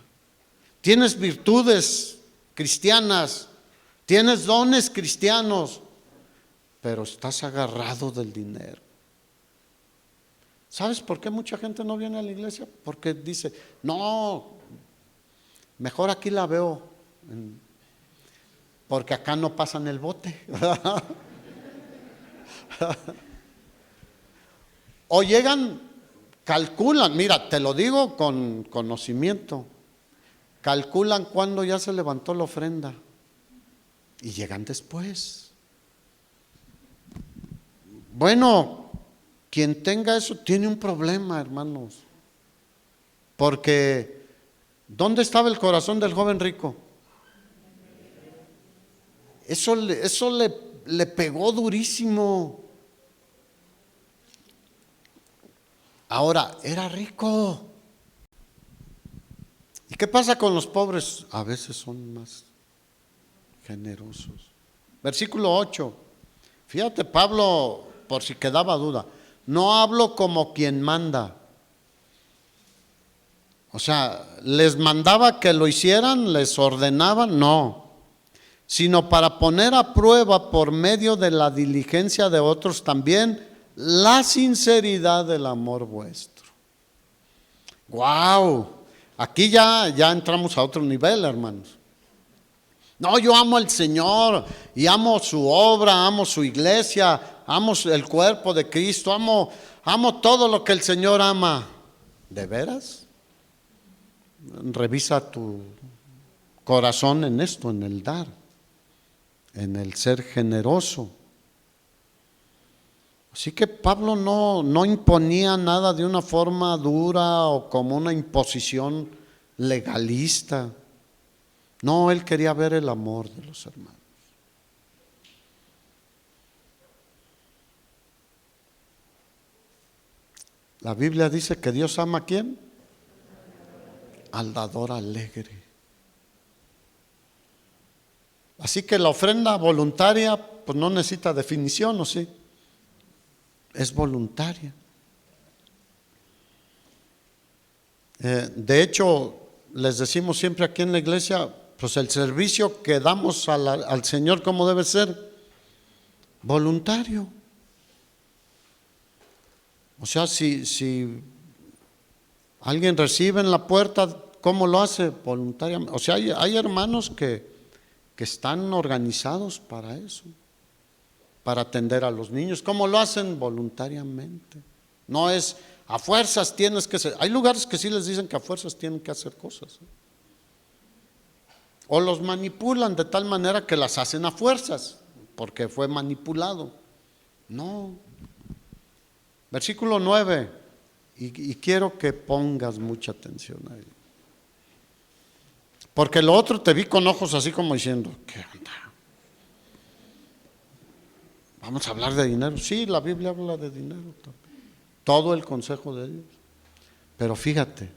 Tienes virtudes cristianas, tienes dones cristianos, pero estás agarrado del dinero. ¿Sabes por qué mucha gente no viene a la iglesia? Porque dice, no, mejor aquí la veo, porque acá no pasan el bote. O llegan, calculan, mira, te lo digo con conocimiento, calculan cuando ya se levantó la ofrenda y llegan después. Bueno, quien tenga eso tiene un problema, hermanos, porque ¿dónde estaba el corazón del joven rico? Eso le pegó durísimo. Ahora, era rico. ¿Y qué pasa con los pobres? A veces son más generosos. Versículo 8. Fíjate, Pablo, por si quedaba duda, no hablo como quien manda. O sea, les mandaba que lo hicieran, les ordenaba, no, sino para poner a prueba por medio de la diligencia de otros también la sinceridad del amor vuestro. ¡Wow! Aquí ya entramos a otro nivel, hermanos. No, yo amo al Señor y amo su obra, amo su iglesia, amo el cuerpo de Cristo, amo todo lo que el Señor ama. ¿De veras? Revisa tu corazón en esto, en el dar, en el ser generoso. Así que Pablo no imponía nada de una forma dura o como una imposición legalista. No, él quería ver el amor de los hermanos. La Biblia dice que Dios ama ¿a quién? Al dador alegre. Así que la ofrenda voluntaria pues no necesita definición, ¿o sí? Es voluntaria. De hecho, les decimos siempre aquí en la iglesia, pues el servicio que damos al Señor, ¿cómo debe ser? Voluntario. O sea, si alguien recibe en la puerta, ¿cómo lo hace? Voluntariamente. O sea, hay hermanos que están organizados para eso, para atender a los niños. ¿Cómo lo hacen? Voluntariamente. No es a fuerzas tienes que ser. Hay lugares que sí les dicen que a fuerzas tienen que hacer cosas. O los manipulan de tal manera que las hacen a fuerzas, porque fue manipulado. No. Versículo 9, y quiero que pongas mucha atención ahí. Porque lo otro te vi con ojos así como diciendo, ¿qué onda? ¿Vamos a hablar de dinero? Sí, la Biblia habla de dinero también. Todo el consejo de Dios. Pero fíjate,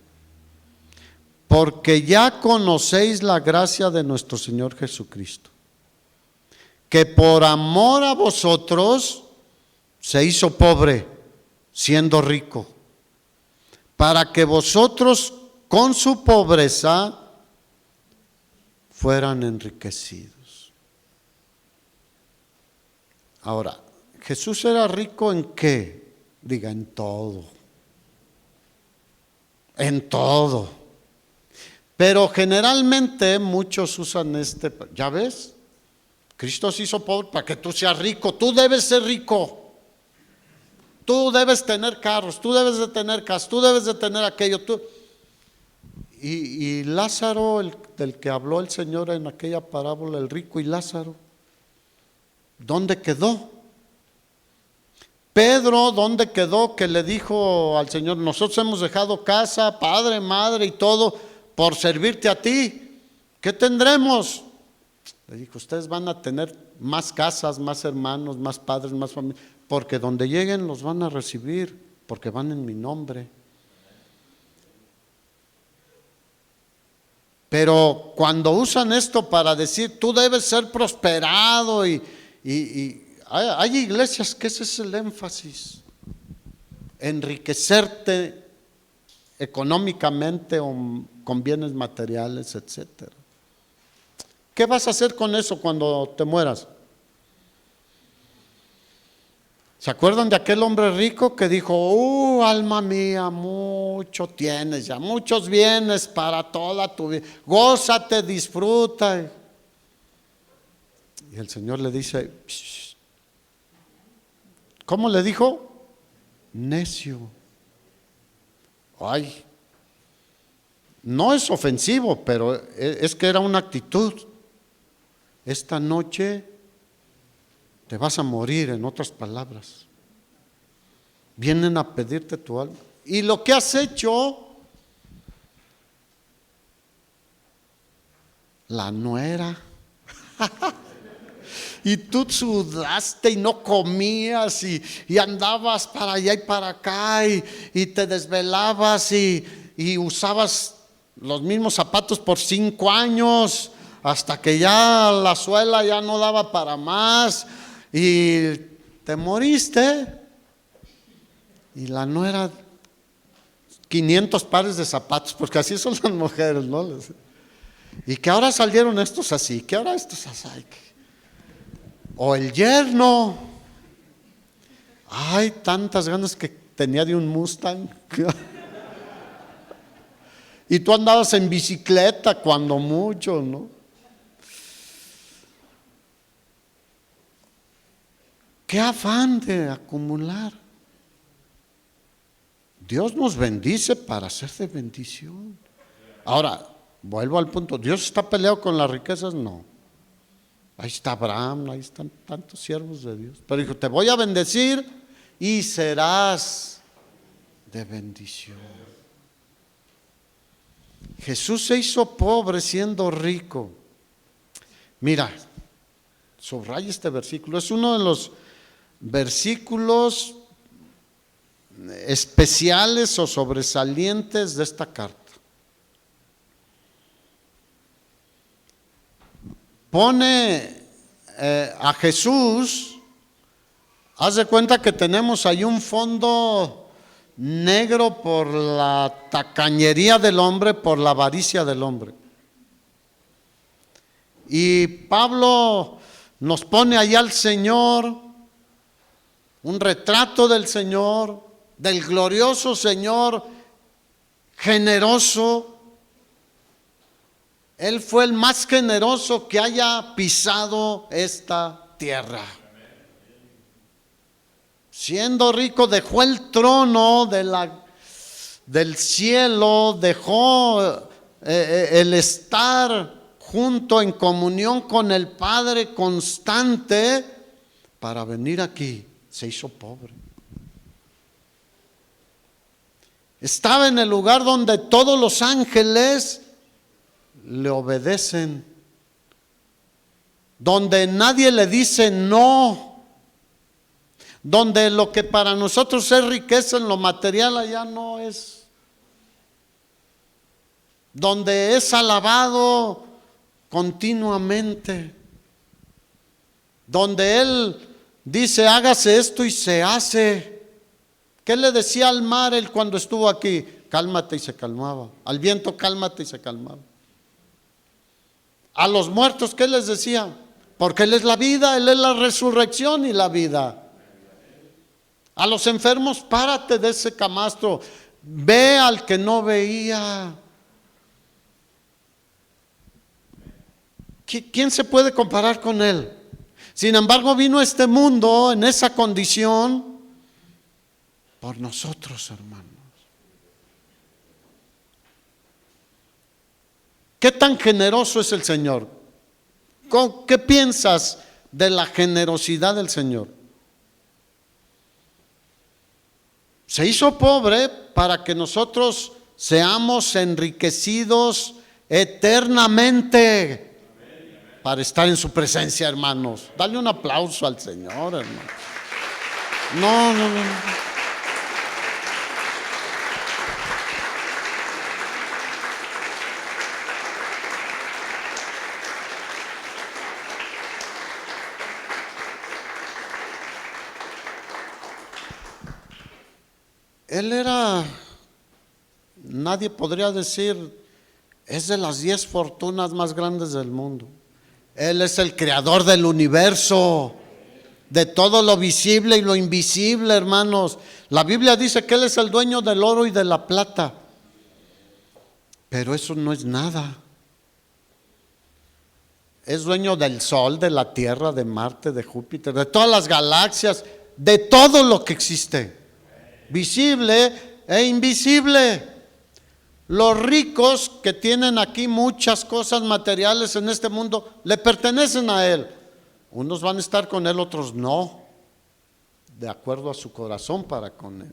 porque ya conocéis la gracia de nuestro Señor Jesucristo, que por amor a vosotros se hizo pobre, siendo rico, para que vosotros con su pobreza fueran enriquecidos. Ahora, ¿Jesús era rico en qué? Diga, en todo. En todo. Pero generalmente muchos usan ¿ya ves? Cristo se hizo pobre para que tú seas rico. Tú debes ser rico. Tú debes tener carros, tú debes de tener casas, tú debes de tener aquello. Y Lázaro, del que habló el Señor en aquella parábola, el rico y Lázaro, ¿dónde quedó? Pedro, ¿dónde quedó? Que le dijo al Señor, nosotros hemos dejado casa, padre, madre y todo por servirte a ti. ¿Qué tendremos? Le dijo, ustedes van a tener más casas, más hermanos, más padres, más familia, porque donde lleguen los van a recibir, porque van en mi nombre. Pero cuando usan esto para decir, tú debes ser prosperado y hay iglesias que ese es el énfasis, enriquecerte económicamente o con bienes materiales, etcétera. ¿Qué vas a hacer con eso cuando te mueras? ¿Se acuerdan de aquel hombre rico que dijo, alma mía, mucho tienes ya, muchos bienes para toda tu vida, gózate, disfruta? Y el Señor le dice, ¿cómo le dijo? Necio. Ay, no es ofensivo, pero es que era una actitud. Esta noche te vas a morir, en otras palabras. Vienen a pedirte tu alma. Y lo que has hecho, la nuera. Y tú sudaste y no comías y andabas para allá y para acá y te desvelabas y usabas los mismos zapatos por 5 años hasta que ya la suela ya no daba para más y te moriste. Y la nuera, 500 pares de zapatos, porque así son las mujeres, ¿no? Y que ahora salieron estos así, que ahora estos así. O el yerno, ay, tantas ganas que tenía de un Mustang. Y tú andabas en bicicleta cuando mucho, ¿no? Qué afán de acumular. Dios nos bendice para ser de bendición. Ahora, vuelvo al punto, ¿Dios está peleado con las riquezas? No. Ahí está Abraham, ahí están tantos siervos de Dios. Pero dijo, te voy a bendecir y serás de bendición. Jesús se hizo pobre siendo rico. Mira, subraya este versículo. Es uno de los versículos especiales o sobresalientes de esta carta. Pone a Jesús, haz de cuenta que tenemos ahí un fondo negro por la tacañería del hombre, por la avaricia del hombre. Y Pablo nos pone ahí al Señor, un retrato del Señor, del glorioso Señor, generoso. Él fue el más generoso que haya pisado esta tierra. Siendo rico, dejó el trono del cielo, dejó el estar junto en comunión con el Padre constante para venir aquí. Se hizo pobre. Estaba en el lugar donde todos los ángeles le obedecen, donde nadie le dice no, donde lo que para nosotros es riqueza en lo material allá no es, donde es alabado continuamente, donde Él dice hágase esto y se hace. ¿Qué le decía al mar Él cuando estuvo aquí? Cálmate y se calmaba. Al viento cálmate y se calmaba. A los muertos ¿qué les decía? Porque Él es la vida, Él es la resurrección y la vida. A los enfermos párate de ese camastro, ve al que no veía. ¿Quién se puede comparar con Él? Sin embargo, vino a este mundo en esa condición por nosotros, hermanos. ¿Qué tan generoso es el Señor? ¿Qué piensas de la generosidad del Señor? Se hizo pobre para que nosotros seamos enriquecidos eternamente para estar en su presencia, hermanos. Dale un aplauso al Señor, hermano. No. Él era, nadie podría decir, es de las 10 fortunas más grandes del mundo. Él es el creador del universo, de todo lo visible y lo invisible, hermanos. La Biblia dice que Él es el dueño del oro y de la plata. Pero eso no es nada. Es dueño del sol, de la tierra, de Marte, de Júpiter, de todas las galaxias, de todo lo que existe, visible e invisible. Los ricos que tienen aquí muchas cosas materiales en este mundo le pertenecen a Él. Unos van a estar con Él, otros no, de acuerdo a su corazón para con Él.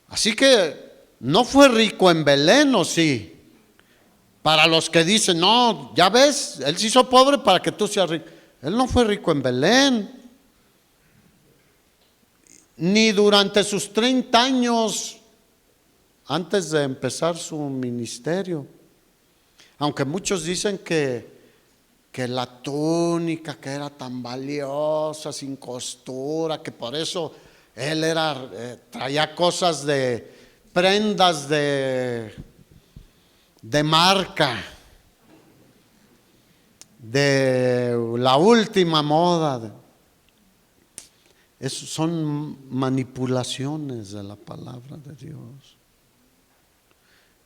Así que no fue rico en Belén, ¿o sí? Para los que dicen, no, ya ves, Él se hizo pobre para que tú seas rico. Él no fue rico en Belén, ni durante sus 30 años antes de empezar su ministerio. Aunque muchos dicen que la túnica que era tan valiosa, sin costura, que por eso él era, traía cosas de prendas de marca, de la última moda. Eso son manipulaciones de la palabra de Dios.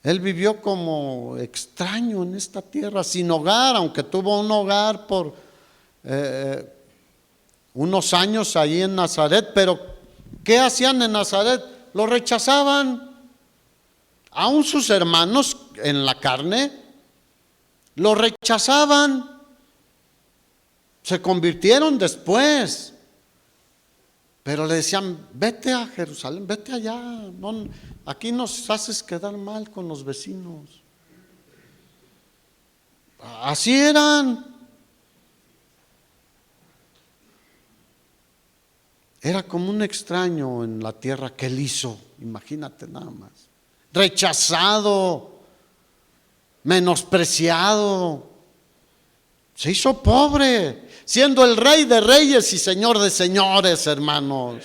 Él vivió como extraño en esta tierra, sin hogar, aunque tuvo un hogar por unos años ahí en Nazaret. Pero ¿qué hacían en Nazaret? Lo rechazaban. Aún sus hermanos en la carne lo rechazaban. Se convirtieron después, pero le decían, vete a Jerusalén, vete allá, no, aquí nos haces quedar mal con los vecinos. Así eran. Era como un extraño en la tierra que Él hizo, imagínate nada más. Rechazado, menospreciado, se hizo pobre, siendo el Rey de reyes y Señor de señores, hermanos.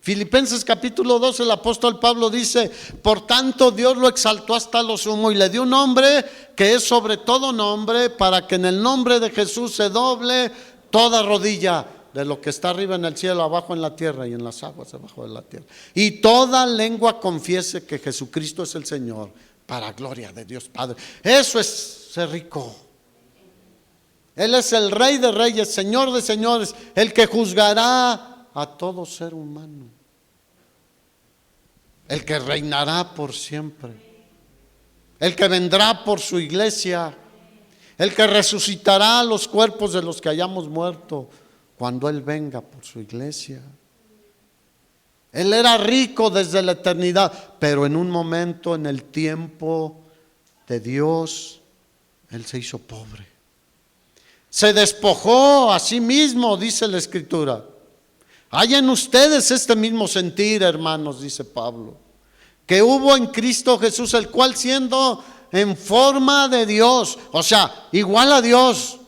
Filipenses capítulo 2, el apóstol Pablo dice, por tanto Dios lo exaltó hasta lo sumo y le dio un nombre que es sobre todo nombre, para que en el nombre de Jesús se doble toda rodilla de lo que está arriba en el cielo, abajo en la tierra y en las aguas debajo de la tierra, y toda lengua confiese que Jesucristo es el Señor, para gloria de Dios Padre. Eso es ser rico. Él es el Rey de reyes, Señor de señores, el que juzgará a todo ser humano, el que reinará por siempre, el que vendrá por su iglesia, el que resucitará los cuerpos de los que hayamos muerto cuando Él venga por su iglesia. Él era rico desde la eternidad, pero en un momento, en el tiempo, de Dios, Él se hizo pobre. Se despojó a sí mismo, dice la Escritura. Hay en ustedes este mismo sentir, hermanos, dice Pablo, que hubo en Cristo Jesús, el cual siendo en forma de Dios, o sea, igual a Dios,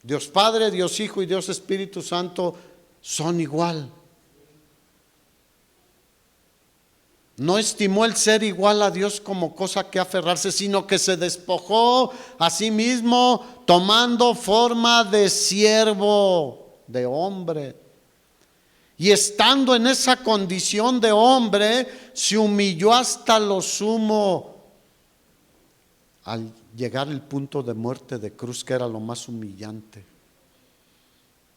Dios Padre, Dios Hijo y Dios Espíritu Santo son igual. No estimó el ser igual a Dios como cosa que aferrarse, sino que se despojó a sí mismo, tomando forma de siervo, de hombre. Y estando en esa condición de hombre, se humilló hasta lo sumo, al llegar al punto de muerte de cruz, que era lo más humillante.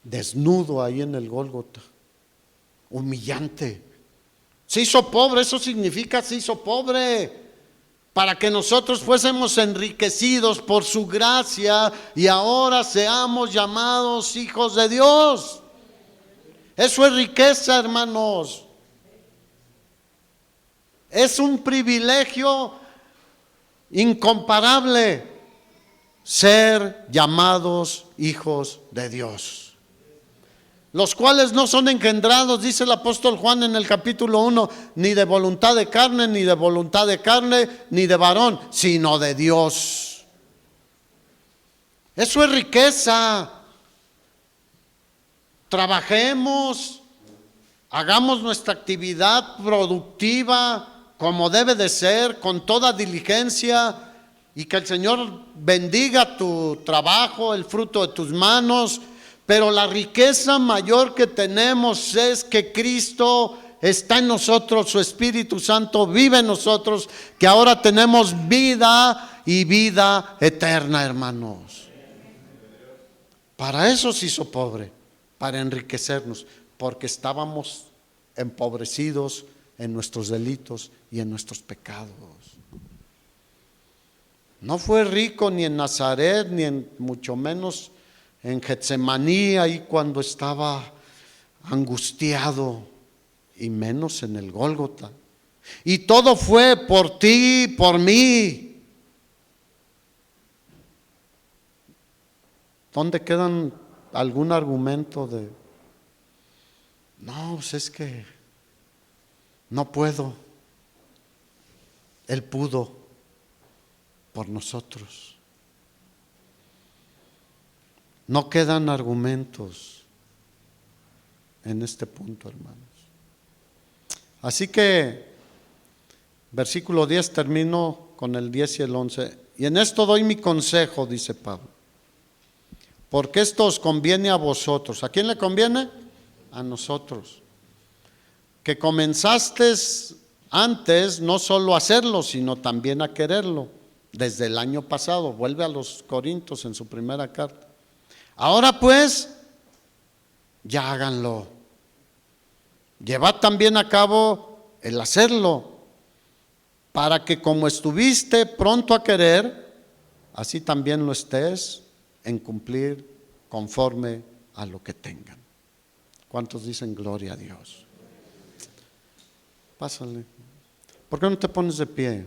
Desnudo ahí en el Gólgota, humillante. Se hizo pobre, eso significa se hizo pobre, para que nosotros fuésemos enriquecidos por su gracia y ahora seamos llamados hijos de Dios. Eso es riqueza, hermanos. Es un privilegio incomparable ser llamados hijos de Dios, los cuales no son engendrados, dice el apóstol Juan en el capítulo 1, ni de voluntad de carne, ni de voluntad de carne, ni de varón, sino de Dios. Eso es riqueza. Trabajemos, hagamos nuestra actividad productiva como debe de ser, con toda diligencia, y que el Señor bendiga tu trabajo, el fruto de tus manos. Pero la riqueza mayor que tenemos es que Cristo está en nosotros, su Espíritu Santo vive en nosotros, que ahora tenemos vida y vida eterna, hermanos. Para eso se hizo pobre, para enriquecernos, porque estábamos empobrecidos en nuestros delitos y en nuestros pecados. No fue rico ni en Nazaret, ni en mucho menos en Getsemaní, ahí cuando estaba angustiado, y menos en el Gólgota. Y todo fue por ti, por mí. ¿Dónde quedan algún argumento de, no, pues es que no puedo? Él pudo por nosotros. No quedan argumentos en este punto, hermanos. Así que, versículo 10, termino con el 10 y el 11. Y en esto doy mi consejo, dice Pablo, porque esto os conviene a vosotros. ¿A quién le conviene? A nosotros. Que comenzasteis antes no solo a hacerlo, sino también a quererlo. Desde el año pasado, vuelve a los Corintios en su primera carta. Ahora pues, ya háganlo. Llevad también a cabo el hacerlo, para que como estuviste pronto a querer, así también lo estés en cumplir conforme a lo que tengan. ¿Cuántos dicen gloria a Dios? Pásale. ¿Por qué no te pones de pie?